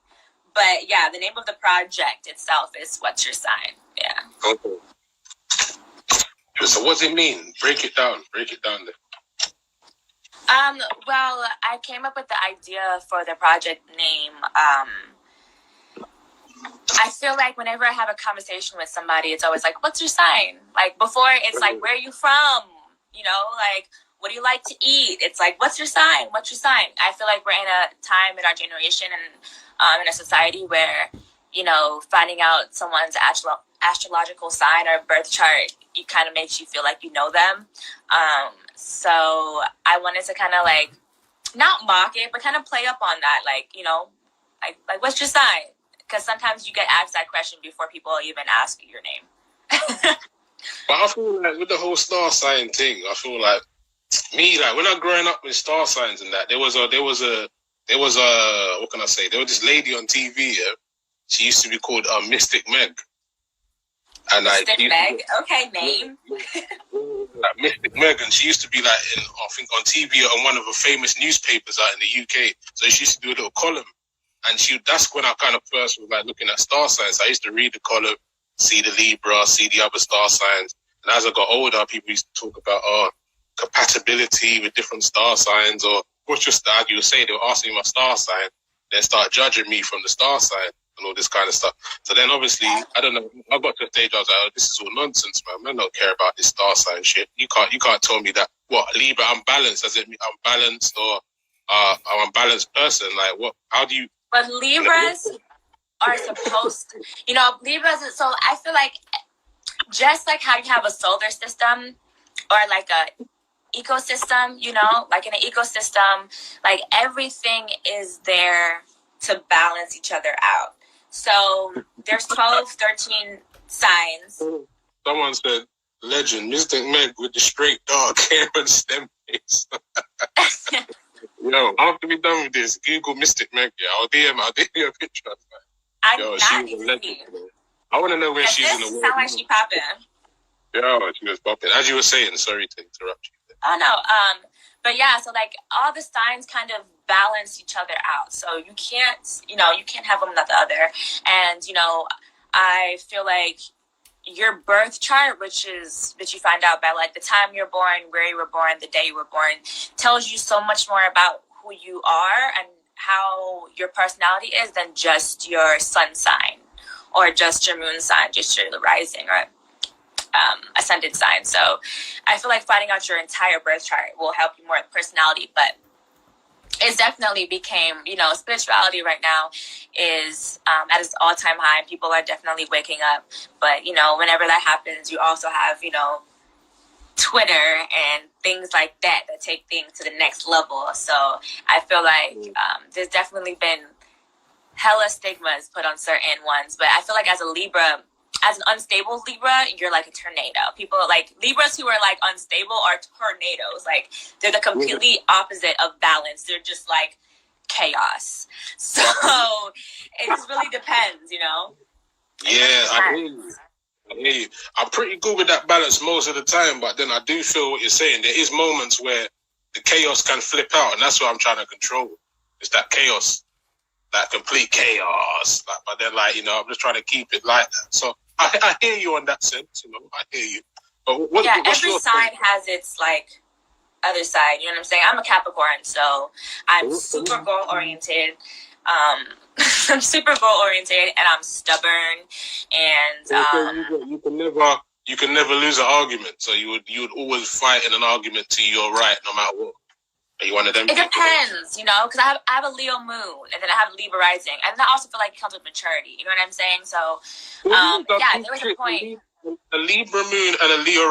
D: But yeah, the name of the project itself is What's Your Sign? Yeah.
C: Okay. So what does it mean? Break it down there.
D: Well, I came up with the idea for the project name. I feel like whenever I have a conversation with somebody, it's always like, what's your sign? Like before, it's like, where are you from? You know, like, what do you like to eat? It's like, what's your sign? What's your sign? I feel like we're in a time in our generation and in a society where, you know, finding out someone's astrological sign or birth chart, it kind of makes you feel like you know them. So I wanted to kind of like, not mock it, but kind of play up on that. Like, you know, like what's your sign? Because sometimes you get asked that question before people even ask you your name.
C: But I feel like with the whole star sign thing, I feel like me, like when I growing up with star signs and that, there was a what can I say? There was this lady on TV. Yeah? She used to be called Mystic Meg. And
D: Mystic Meg, okay, name.
C: Like Mystic Meg, and she used to be like I think on TV on one of the famous newspapers out in the UK. So she used to do a little column, and that's when I kind of first was like looking at star signs. I used to read the column, see the Libra, see the other star signs, and as I got older, people used to talk about compatibility with different star signs, or what's your star? You would say they were asking me my star sign, then start judging me from the star sign and all this kind of stuff. So then obviously, I don't know, I got to a stage I was like, oh, this is all nonsense, man. I don't care about this star sign shit. You can't tell me that, what, Libra, I'm balanced. Does it mean I'm balanced or I'm a balanced person? Like, what, how do you...
D: But Libras are supposed to, you know, Libras, so I feel like just like how you have a solar system or like a ecosystem, you know, like in an ecosystem, like everything is there to balance each other out. So there's 12, 13 signs.
C: Someone said, legend, Mystic Meg with the straight dark hair and stem face. Yo, after we done with this, Google Mystic Meg. Yeah, I'll DM you a picture of her.
D: I'm
C: Yo,
D: not
C: she was a legend. I want to know where she's in the world.
D: Sound like she popping.
C: Yeah, she was popping. As you were saying, sorry to interrupt you.
D: Oh no, but yeah, so like all the signs kind of balance each other out. So you can't have one without the other. And, you know, I feel like your birth chart, which you find out by like the time you're born, where you were born, the day you were born, tells you so much more about who you are and how your personality is than just your sun sign or just your moon sign, just your rising or ascended sign. So I feel like finding out your entire birth chart will help you more with personality, but it's definitely became, you know, spirituality right now is at its all-time high. People are definitely waking up, but, you know, whenever that happens, you also have, you know, Twitter and things like that take things to the next level. So I feel like there's definitely been hella stigmas put on certain ones, but I feel like as a Libra, as an unstable Libra, you're like a tornado. People like Libras who are like unstable are tornadoes. Like they're the completely opposite of balance. They're just like chaos. So it just really depends, you know?
C: Yeah, I hear you. I'm pretty good with that balance most of the time, but then I do feel what you're saying. There is moments where the chaos can flip out, and that's what I'm trying to control. It's that chaos, that complete chaos. Like, but then, like, you know, I'm just trying to keep it like that. So I hear you on that sense. You know, I hear you. But what's
D: every side has its like other side. You know what I'm saying? I'm a Capricorn, so I'm super goal oriented. I'm super goal oriented, and I'm stubborn. And
C: you can never lose an argument. So you would always fight in an argument till you're right, no matter what. Are you one of them?
D: It depends, you know, because I have a Leo moon, and then I have a Libra rising, and I also feel like it comes with maturity. You know what I'm saying? So, there was a point.
C: A Libra moon and a Leo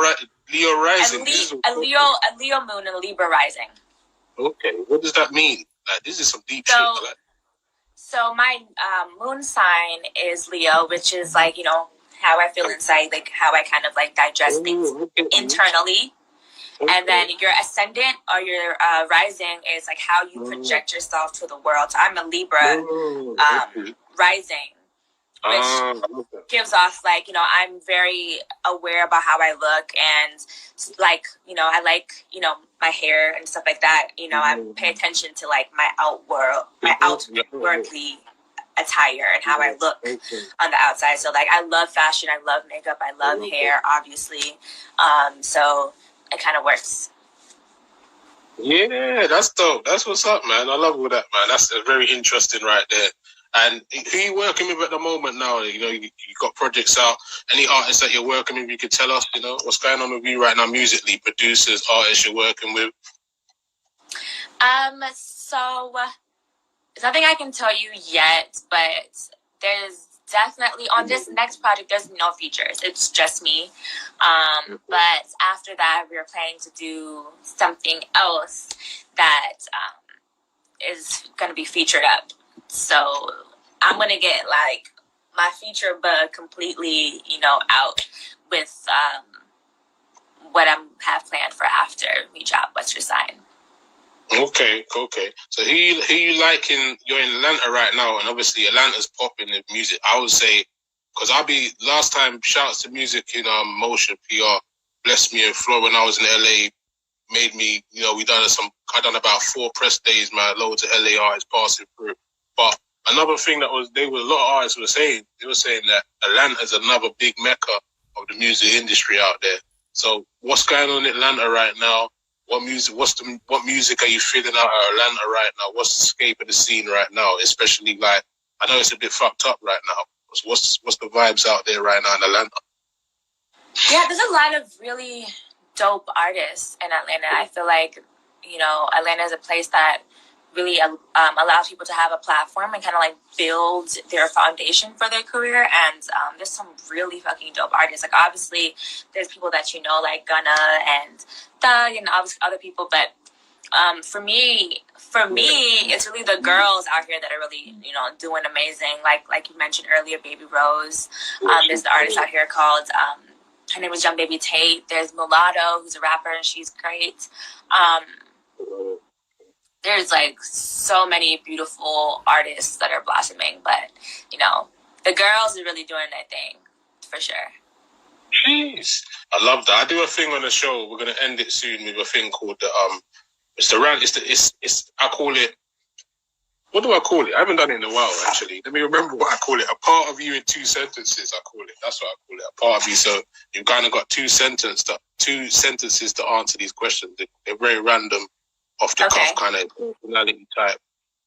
C: rising.
D: A Leo moon and a Libra rising.
C: Okay, what does that mean? Like, this is some deep shit. Like.
D: So my moon sign is Leo, which is like, you know, how I feel inside, like how I kind of like digest things internally. And then your ascendant or your rising is like how you project yourself to the world. So I'm a Libra rising, which gives off like, you know, I'm very aware about how I look, and like, you know, I like, you know, my hair and stuff like that. You know, I pay attention to like my outwardly attire and how I look on the outside. So like, I love fashion, I love makeup, I love hair, obviously. So it kind of works.
C: Yeah, that's dope. That's what's up, man. I love all that, man. That's very interesting right there. And who are you working with at the moment now? You know, you got projects out. Any artists that you're working with, you could tell us, you know, what's going on with you right now musically, producers, artists you're working with?
D: So there's nothing I can tell you yet, but there's definitely on this next project, there's no features. It's just me. But after that, we're planning to do something else that is going to be featured up. So I'm going to get like my feature bug completely, you know, out with what I have planned for after we drop What's Your Sign.
C: Okay. So who you liking? You're in Atlanta right now, and obviously Atlanta's popping with music. I would say, because last time, shouts to music in Motion PR, blessed me in Florida when I was in LA, made me, you know, I done about 4 press days, man, loads of LA artists passing through. But another thing a lot of artists were saying, they were saying that Atlanta's another big mecca of the music industry out there. So what's going on in Atlanta right now? What music are you feeling out of Atlanta right now? What's the scape of the scene right now? Especially like, I know it's a bit fucked up right now. What's the vibes out there right now in Atlanta?
D: Yeah, there's a lot of really dope artists in Atlanta. I feel like, you know, Atlanta is a place that really allows people to have a platform and kind of like build their foundation for their career. And there's some really fucking dope artists. Like obviously there's people that you know, like Gunna and Thug and obviously other people. But for me, it's really the girls out here that are really, you know, doing amazing. Like you mentioned earlier, Baby Rose. There's the artist out here called, her name is Young Baby Tate. There's Mulatto, who's a rapper, and she's great. There's like so many beautiful artists that are blossoming, but you know, the girls are really doing their thing for sure.
C: Jeez, I love that. I do a thing on the show. We're gonna end it soon with a thing called the It's the rant. It's I call it. What do I call it? I haven't done it in a while actually. Let me remember what I call it. A part of you in 2 sentences. I call it. That's what I call it. A part of you. So you've kind of got 2 sentences to answer these questions. They're very random, off the cuff kind of personality type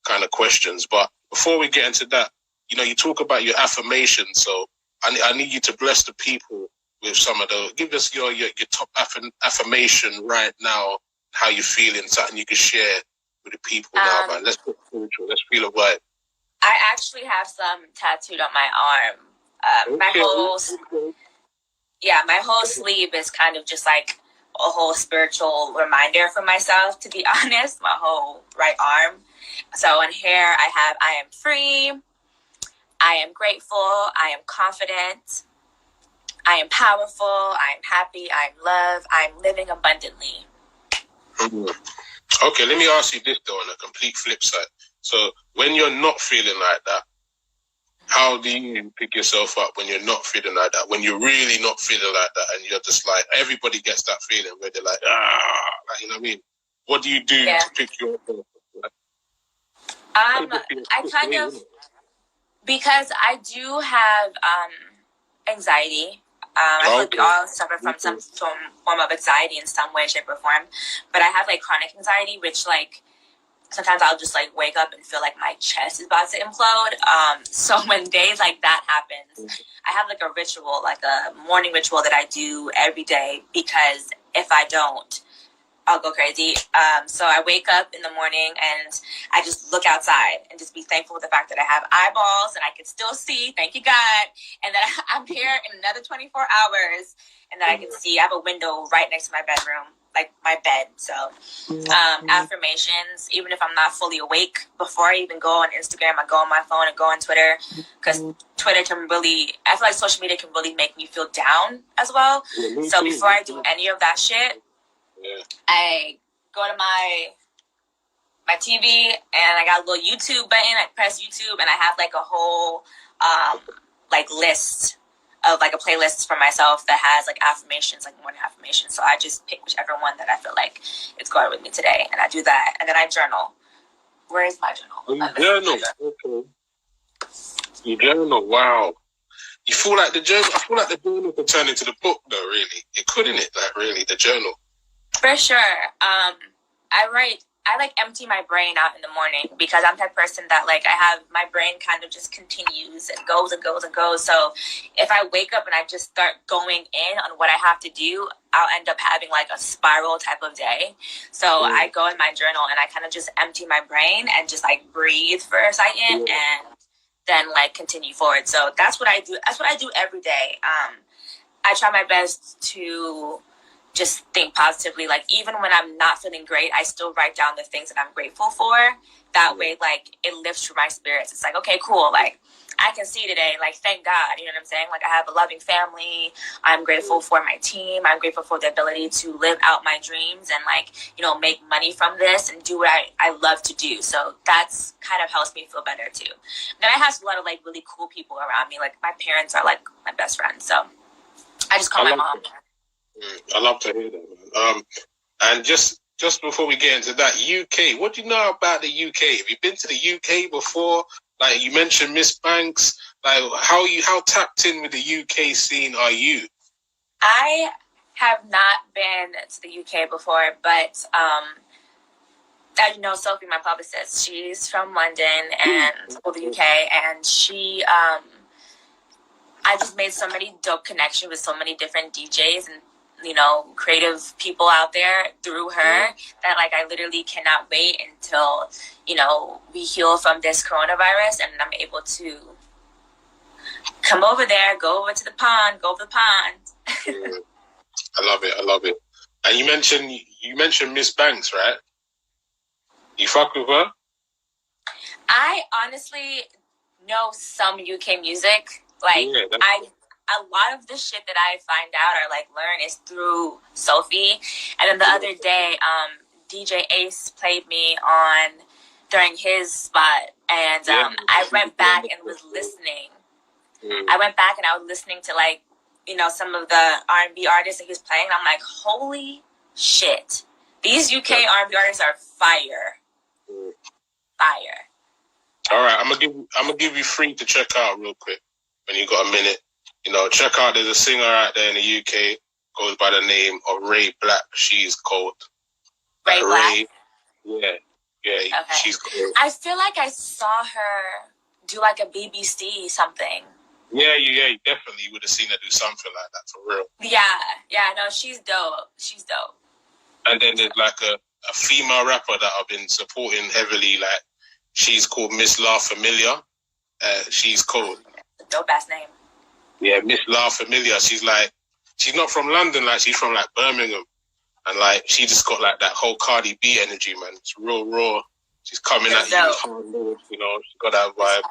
C: kind of questions. But before we get into that, you know, you talk about your affirmations. So I need you to bless the people with some of those. Give us your top affirmation right now. How you feeling? Something you can share with the people now, man. Let's get spiritual. Let's feel a vibe.
D: I actually have some tattooed on my arm. My whole sleeve is kind of just like whole spiritual reminder for myself, to be honest, my whole right arm. So in here I have, I am free, I am grateful, I am confident, I am powerful, I am happy, I am loved, I am living abundantly.
C: Okay, let me ask you this though, on a complete flip side. So when you're not feeling like that, how do you pick yourself up when you're not feeling like that? When you're really not feeling like that, and you're just like, everybody gets that feeling where they're like, like, you know what I mean? What do you do to pick yourself up?
D: I kind of, because I do have anxiety. I feel like we all suffer from some form of anxiety in some way, shape, or form. But I have like chronic anxiety, which like sometimes I'll just like wake up and feel like my chest is about to implode. So when days like that happens, I have like a ritual, like a morning ritual that I do every day, because if I don't, I'll go crazy. So I wake up in the morning and I just look outside and just be thankful for the fact that I have eyeballs and I can still see, thank you God, and that I'm here in another 24 hours and that I can see. I have a window right next to my bedroom, like my bed. So affirmations, even if I'm not fully awake, before I even go on Instagram, I go on my phone and go on Twitter, because Twitter can really, I feel like social media can really make me feel down as well. So before I do any of that shit, I go to my TV and I got a little YouTube button. I press YouTube and I have like a whole like list of like a playlist for myself that has like affirmations, like morning affirmations. So I just pick whichever one that I feel like is going with me today, and I do that, and then I journal. Where is my journal?
C: Journal. Okay. You journal. Wow. You feel like the journal? I feel like the journal could turn into the book, though. Really, it couldn't it? Like really, the journal.
D: For sure. I like empty my brain out in the morning, because I'm the type of person that like I have my brain kind of just continues and goes and goes and goes. So if I wake up and I just start going in on what I have to do, I'll end up having like a spiral type of day. So I go in my journal and I kind of just empty my brain and just like breathe for a second and then like continue forward. So that's what I do. That's what I do every day. I try my best to just think positively. Like even when I'm not feeling great, I still write down the things that I'm grateful for. That way, like it lifts my spirits. It's like, okay, cool. Like I can see today, like thank God, you know what I'm saying? Like I have a loving family. I'm grateful for my team. I'm grateful for the ability to live out my dreams and like, you know, make money from this and do what I love to do. So that's kind of helps me feel better too. Then I have a lot of like really cool people around me. Like my parents are like my best friends. So I just call my mom.
C: I love to hear that, man. And just before we get into that, UK, what do you know about the UK? Have you been to the UK before? Like you mentioned Miss Banks. Like how tapped in with the UK scene are you?
D: I have not been to the UK before, but as you know, Sophie, my publicist, she's from London and the UK, and she I just made so many dope connections with so many different DJs and, you know, creative people out there through her that like I literally cannot wait until, you know, we heal from this coronavirus and I'm able to come over there, go over the pond.
C: I love it. And you mentioned Miss Banks, right? You fuck with her?
D: I honestly know some UK music. Like a lot of the shit that I find out or like learn is through Sophie. And then the other day, DJ Ace played me on during his spot, and I went back and was listening. I went back and I was listening to like, you know, some of the R&B artists that he was playing. And I'm like, holy shit, these UK R&B artists are fire. Fire.
C: All right, I'm gonna give you free to check out real quick when you got a minute. You know, check out. There's a singer out there in the UK goes by the name of Ray Black. She's cold.
D: Ray Black.
C: Yeah. Okay. She's cold.
D: I feel like I saw her do like a BBC something.
C: Yeah, you definitely would have seen her do something like that for real.
D: Yeah. No, she's dope.
C: And then there's like a female rapper that I've been supporting heavily. Like she's called Miss La Familia. She's cold.
D: Dope ass name.
C: Yeah, Miss La Familia. She's not from London. Like she's from like Birmingham. And like she just got like that whole Cardi B energy, man. It's real raw. She's coming at you, you know, she got that vibe.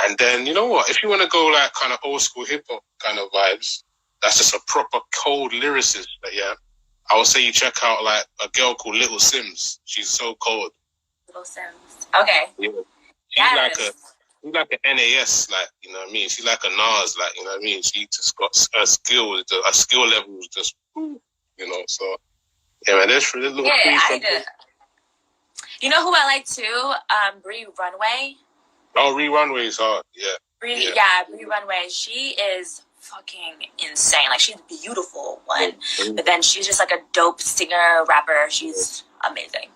C: And then, you know what, if you want to go like kind of old school hip hop kind of vibes, that's just a proper cold lyricist. But yeah, I would say you check out like a girl called Little Sims. She's so cold.
D: Little Sims. Okay.
C: Yeah. She's like a NAS, like, you know what I mean? She's like a Nas, like, you know what I mean? She just got her skill level is just, you know, so yeah, man, that's really little
D: I did. You know who I like too? Bree Runway.
C: Oh, Bree Runway is hard. Yeah.
D: Bree Runway. She is fucking insane. Like, she's beautiful, but then she's just like a dope singer, rapper. She's amazing.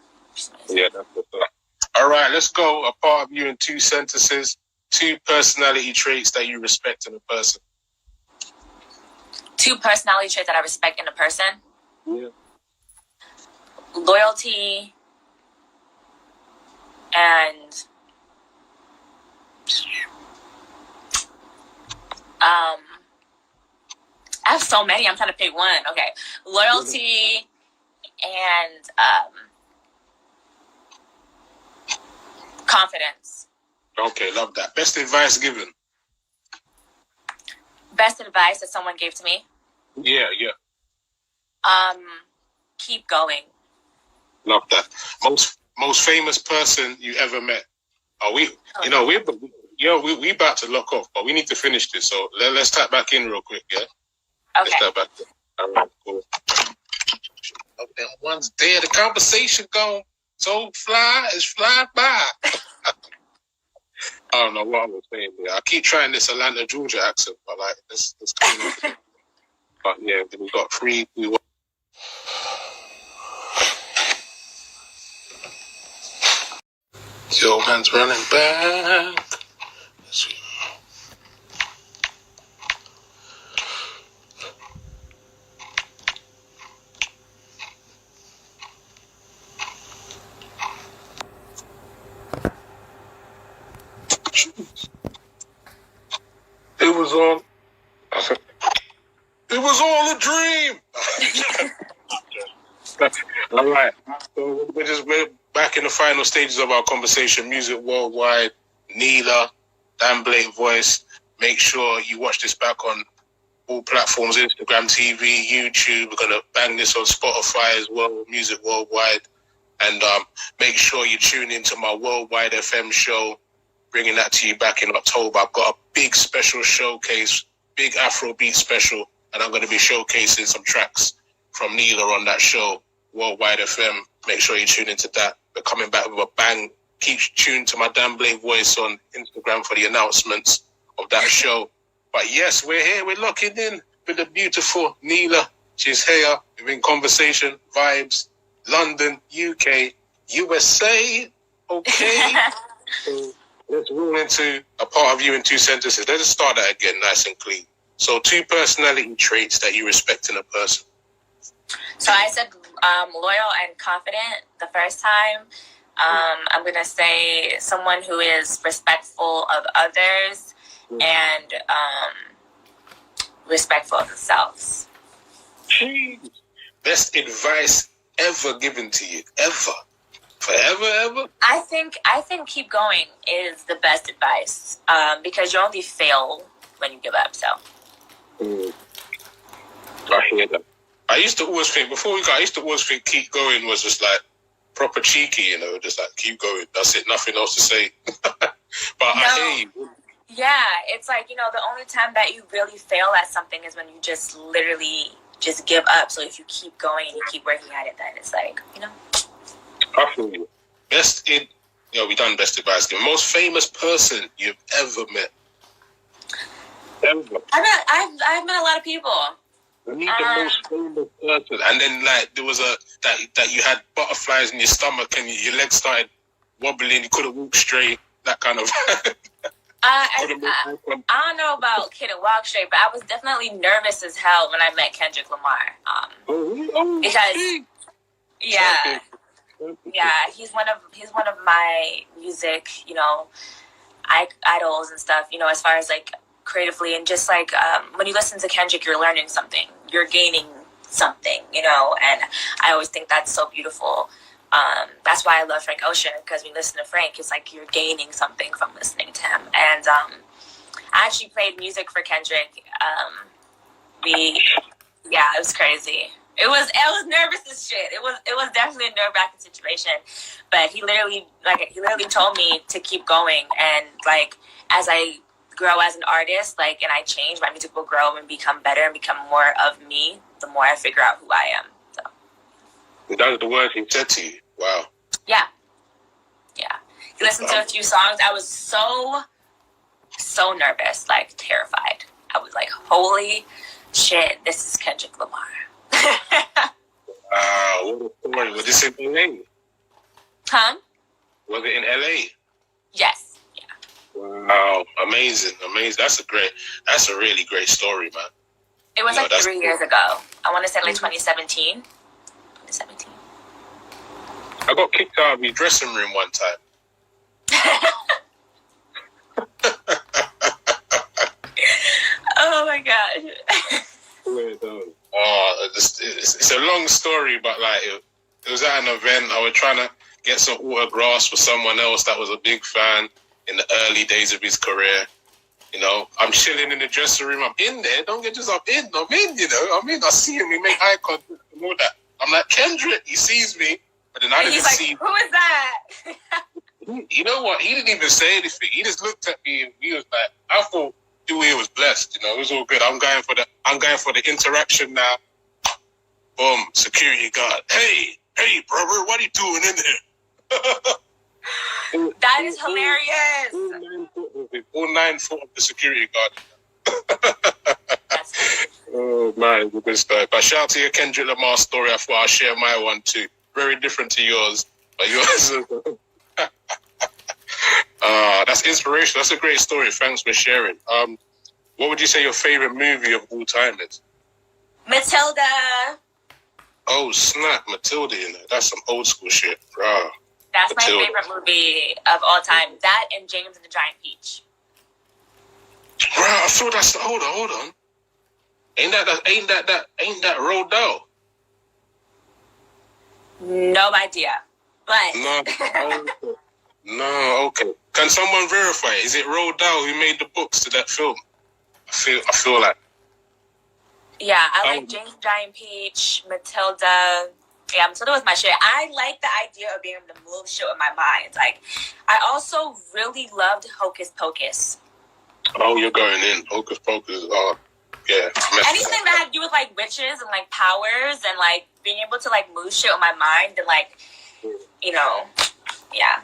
C: Yeah, that's what's up. All right, let's go. A part of you in 2 sentences. 2 personality traits that you respect in a person.
D: 2 personality traits that I respect in a person.
C: Yeah.
D: Loyalty and I have so many. I'm trying to pick one. Okay. Loyalty and confidence.
C: Okay, love that. Best advice given?
D: Best advice that someone gave to me?
C: Yeah.
D: Keep going.
C: Love that. Most famous person you ever met? Are we? You know, we about to lock off, but we need to finish this. So let's tap back in real quick. Yeah.
D: Okay.
C: Let's tap back in. All right. Cool. Oh, them one's there. The conversation gone so it's flying by. I don't know what I was saying here. I keep trying this Atlanta, Georgia accent, but like it's cool. But yeah, we got 3. Yo, man's running back. It was all a dream. All right. So we're back in the final stages of our conversation. Music Worldwide, Neila, Dan Blake voice. Make sure you watch this back on all platforms, Instagram TV, YouTube. We're going to bang this on Spotify as well, Music Worldwide. And make sure you tune into my Worldwide FM show, bringing that to you back in October. I've got a big special showcase, big Afrobeat special, and I'm going to be showcasing some tracks from Neila on that show, Worldwide FM. Make sure you tune into that. We're coming back with a bang. Keep tuned to my Dan Blake voice on Instagram for the announcements of that show. But yes, we're here. We're locking in with the beautiful Neila. She's here. We're in conversation, vibes, London, UK, USA. Okay. So let's roll into a part of you in 2 sentences. Let's just start that again, nice and clean. So 2 personality traits that you respect in a person.
D: So I said loyal and confident the first time. I'm going to say someone who is respectful of others and respectful of themselves.
C: Jeez. Best advice ever given to you, ever, forever, ever.
D: I think keep going is the best advice because you only fail when you give up. So.
C: I hear that. I used to always think keep going was just like proper cheeky, you know, just like keep going. That's it, nothing else to say. But no. I hear you.
D: Yeah, it's like, you know, the only time that you really fail at something is when you just literally just give up. So if you keep going and you keep working at it, then it's like, you know.
C: I feel you. We done best advice. The most famous person you've ever met. Ever.
D: I've met a lot of people.
C: I need the most famous person. And then like there was that you had butterflies in your stomach and your legs started wobbling, you couldn't walk straight, that kind of
D: I don't know about couldn't walk straight, but I was definitely nervous as hell when I met Kendrick Lamar. Because he's one of my music, you know, idols and stuff, you know, as far as like creatively and just like when you listen to Kendrick, you're learning something, you're gaining something, you know, and I always think that's so beautiful. That's why I love Frank Ocean, because when you listen to Frank, it's like you're gaining something from listening to him. And I actually played music for Kendrick. It was crazy. It was nervous as shit. It was definitely a nerve-wracking situation. But he literally told me to keep going, and like as I grow as an artist, like, and I change, my music will grow and become better and become more of me the more I figure out who I am. So
C: that was the word he said to you. Wow.
D: Yeah. He listened to a few songs. I was so nervous, like terrified. I was like, holy shit, this is Kendrick Lamar.
C: Wow, what a story. Was this in LA?
D: Huh?
C: Was it in LA?
D: Yes. Yeah.
C: Wow, amazing. That's a really great story, man.
D: It was 3 years ago. I want to say like 2017.
C: I got kicked out of your dressing room one time.
D: Oh my gosh.
C: It's a long story, but like it was at an event. I was trying to get some autographs for someone else that was a big fan in the early days of his career. You know, I'm chilling in the dressing room. I'm in there. Don't get just I'm in. You know, I'm in. I see him. We make eye contact and all that. I'm like, Kendrick. He sees me, but then I didn't see.
D: Who is that?
C: You know what? He didn't even say anything. He just looked at me and he was like, I thought he was blessed. You know, it was all good. I'm going for the interaction now. Boom, security guard. Hey, brother, what are you doing in there?
D: That is hilarious.
C: All 9 foot of the security guard. Oh man, good story. But shout out to your Kendrick Lamar story. I thought I'd share my one too. Very different to yours, but yours. That's inspirational. That's a great story. Thanks for sharing. What would you say your favorite movie of all time is?
D: Matilda.
C: Oh snap, Matilda in there. That's some old school shit, bro.
D: That's
C: Matilda.
D: my favorite movie of all time. That and James and the Giant Peach.
C: Bro, I feel that's hold on. Ain't that Roald Dahl?
D: No idea. But
C: No, okay. Can someone verify? Is it Roald Dahl who made the books to that film? I feel like.
D: Yeah, I like James Giant Peach, Matilda. Yeah, Matilda was my shit. I like the idea of being able to move shit with my mind. Like, I also really loved Hocus Pocus.
C: Oh, you're going in. Hocus Pocus. Yeah.
D: Anything that had to do with, like, witches and, like, powers and, like, being able to, like, move shit with my mind and, like, you know, yeah.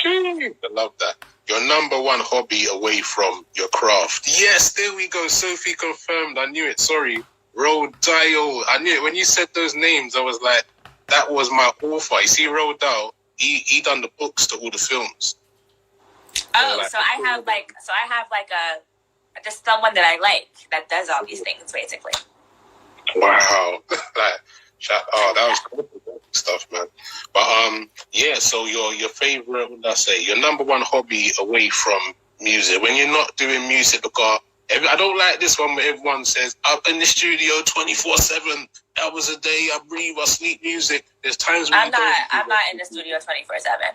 C: I love that. Your number one hobby away from your craft. Yes, there we go. Sophie confirmed. I knew it. Sorry. Roald Dahl. I knew it. When you said those names, I was like, that was my author. You see, Roald Dahl, he done the books to all the films.
D: Oh, so I have just someone that I like that does all these things, basically.
C: Wow. That was cool stuff, man. But yeah, so your favorite, what did I say? Your number one hobby away from music. When you're not doing music, because I don't like this one where everyone says, I'm in the studio 24/7 hours a day, I breathe, I sleep music. There's times when I'm not
D: in the studio 24/7.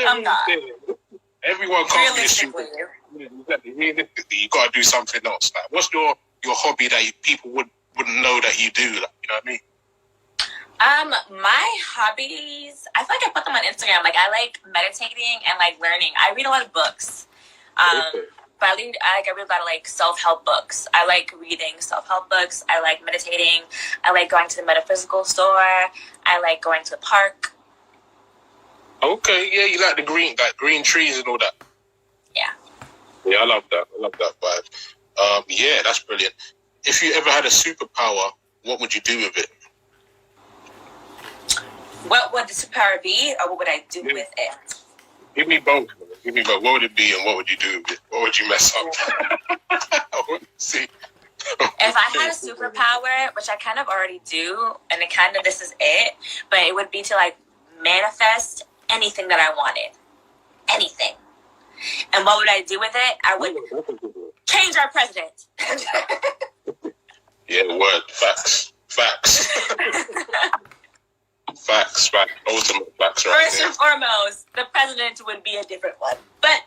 D: I'm not.
C: Everyone can't be a studio. Realistically, you gotta do something else. Like, what's your hobby that people wouldn't know that you do? Like, you know what I mean?
D: My hobbies, I feel like I put them on Instagram. Like, I like meditating and like learning. I read a lot of books. But I read a lot of like self-help books. I like reading self-help books. I like meditating. I like going to the metaphysical store. I like going to the park.
C: Okay, yeah, you like the green trees and all that.
D: Yeah.
C: Yeah, I love that. I love that vibe. Yeah, that's brilliant. If you ever had a superpower, what would you do with it? What would the superpower be, or what would I do with it? Give me both. What would it be, and what would you do with it? What would you mess up? I want to see.
D: If I had a superpower, which I kind of already do, and this is it, but it would be to like manifest anything that I wanted. Anything. And what would I do with it? I would change our president.
C: Yeah, word. Facts. Facts. Ultimate facts right
D: First and foremost, the president would be a different one. But,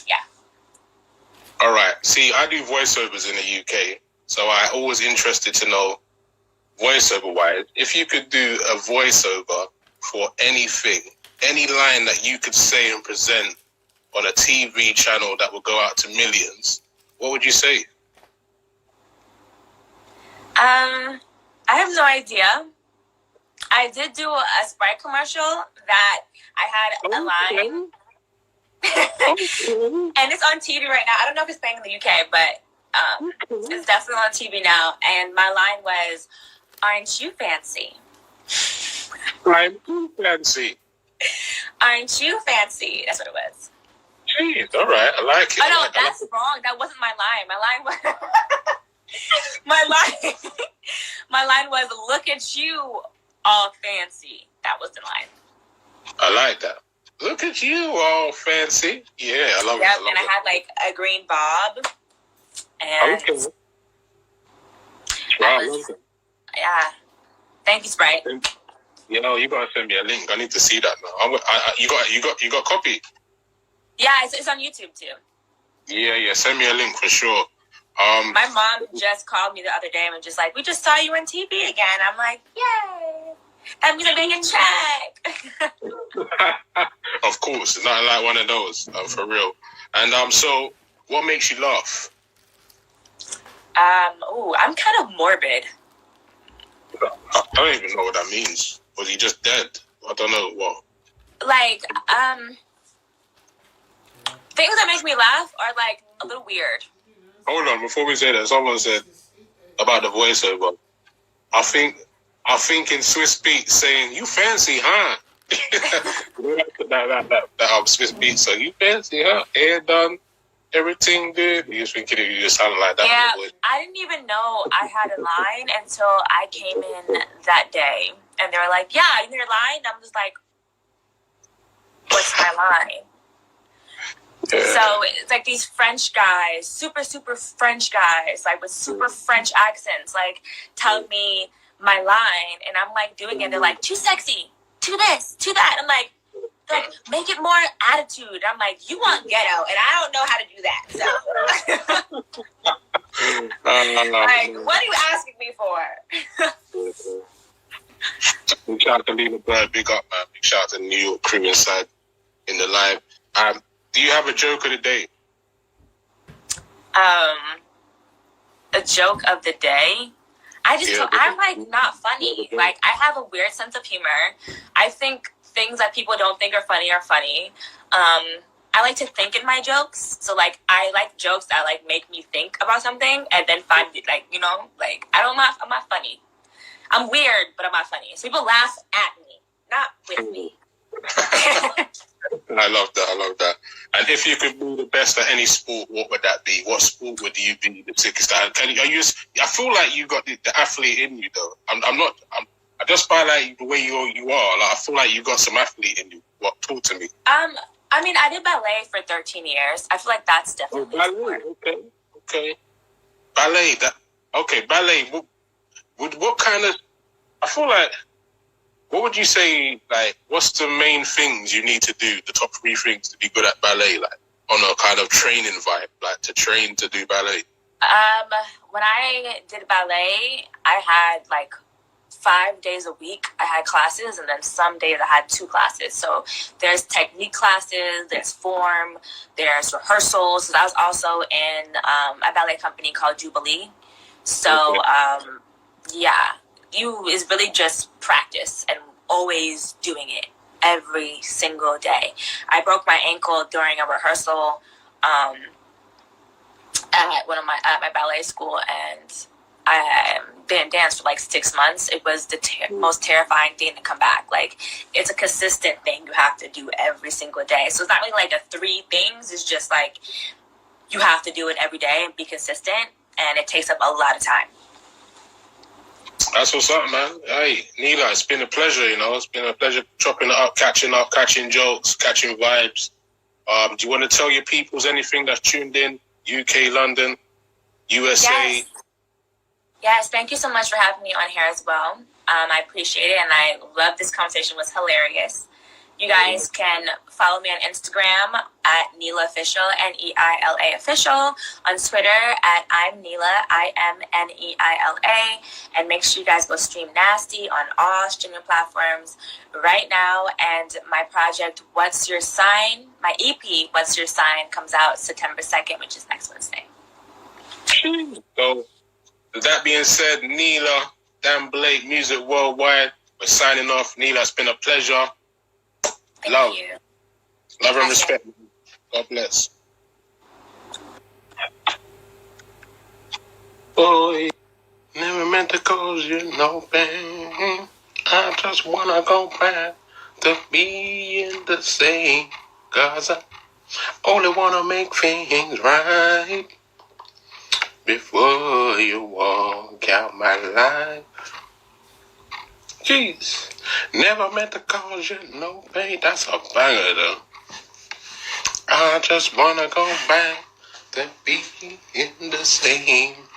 D: yeah.
C: All right. See, I do voiceovers in the UK, so I always interested to know, voiceover-wise, if you could do a voiceover for anything, any line that you could say and present on a TV channel that would go out to millions, what would you say?
D: I have no idea. I did do a Sprite commercial that I had a line. And it's on TV right now. I don't know if it's playing in the UK, but it's definitely on TV now. And my line was, "Aren't you fancy?
C: I'm too fancy.
D: Aren't you fancy?" That's what it was.
C: Jeez, all right. I like it.
D: Oh, no, that's wrong. That wasn't my line. My line was... my line was, "Look at you, all fancy." That was the line.
C: I like that. Look at you, all fancy. Yeah, I love it.
D: And I had like a green bob. And
C: okay. Wow, I love it.
D: Yeah. Thank you, Sprite.
C: You know, you gotta send me a link. I need to see that now. You got a copy?
D: Yeah, it's on YouTube too.
C: Yeah. Send me a link for sure.
D: My mom just called me the other day and was just like, "We just saw you on TV again." I'm like, "Yay! I'm gonna make a check."
C: Of course, not like one of those, for real. And so what makes you laugh?
D: I'm kind of morbid.
C: I don't even know what that means. Was he just dead? I don't know what.
D: Like, things that make me laugh are like a little weird.
C: Hold on, before we say that, someone said about the voiceover. I think in Swiss Beat saying, "You fancy, huh?" that Swiss Beat song, "You fancy, huh? Hair done, everything good." You just thinking you just sounded like that.
D: Yeah, I didn't even know I had a line until I came in that day, and they were like, "Yeah, you know your line?" And I'm just like, "What's my line?" Yeah. So it's like these French guys, super French guys, like with super French accents, like tell me my line, and I'm like doing it. They're like, "Too sexy, too this, too that." I'm like, "Make it more attitude." I'm like, "You want ghetto, and I don't know how to do that." So, like, what are you asking me for?
C: Big shout out to Neila Bird, big up, man. Big shout out to the New York crew inside in the live. Do you have a joke of the day?
D: A joke of the day? I'm like not funny. Like, I have a weird sense of humor. I think things that people don't think are funny are funny. I like to think in my jokes. So like, I like jokes that like make me think about something and then find it, like, you know, like I'm not funny. I'm weird, but I'm not funny. So people laugh at me, not with me.
C: I love that. And if you could be the best at any sport, what would that be? What sport would you be the sickest at? I feel like you got the athlete in you, though. I just by like the way you are. Like, I feel like you got some athlete in you. What? Talk to me.
D: I mean, I did ballet for 13 years. I feel like that's definitely
C: ballet. Okay. Ballet. Ballet. What kind of? I feel like. What would you say, like, what's the main things you need to do, the top 3 things to be good at ballet, like, on a kind of training vibe, like, to train to do ballet?
D: When I did ballet, I had, like, 5 days a week. I had classes, and then some days I had 2 classes. So there's technique classes, there's form, there's rehearsals. So I was also in a ballet company called Jubilee. So, it's really just practice and always doing it every single day. I broke my ankle during a rehearsal at my ballet school, and I didn't dance for like 6 months. It was the most terrifying thing to come back. Like, it's a consistent thing you have to do every single day. So it's not really like the 3 things. It's just like you have to do it every day and be consistent, and it takes up a lot of time.
C: That's what's up, man. Hey, Neila, it's been a pleasure, you know. It's been a pleasure chopping it up, catching jokes, catching vibes. Do you want to tell your peoples anything that's tuned in? UK, London, USA?
D: Yes, thank you so much for having me on here as well. I appreciate it, and I love this conversation. It was hilarious. You guys can follow me on Instagram at Neila Official, Neila Official, on Twitter at I'm Neila, IMNEILA, and make sure you guys go stream Nasty on all streaming platforms right now. And my project, What's Your Sign, my EP, What's Your Sign, comes out September 2nd, which is next Wednesday.
C: So, with that being said, Neila, Dan Blake, Music Worldwide, we're signing off. Neila, it's been a pleasure.
D: Thank you.
C: Love and respect. God bless. Boy, never meant to cause you no pain. I just wanna go back to being the same. 'Cause I only wanna make things right before you walk out my life. Jeez, never meant to cause you no pain. That's a banger though. I just wanna go back to being the same.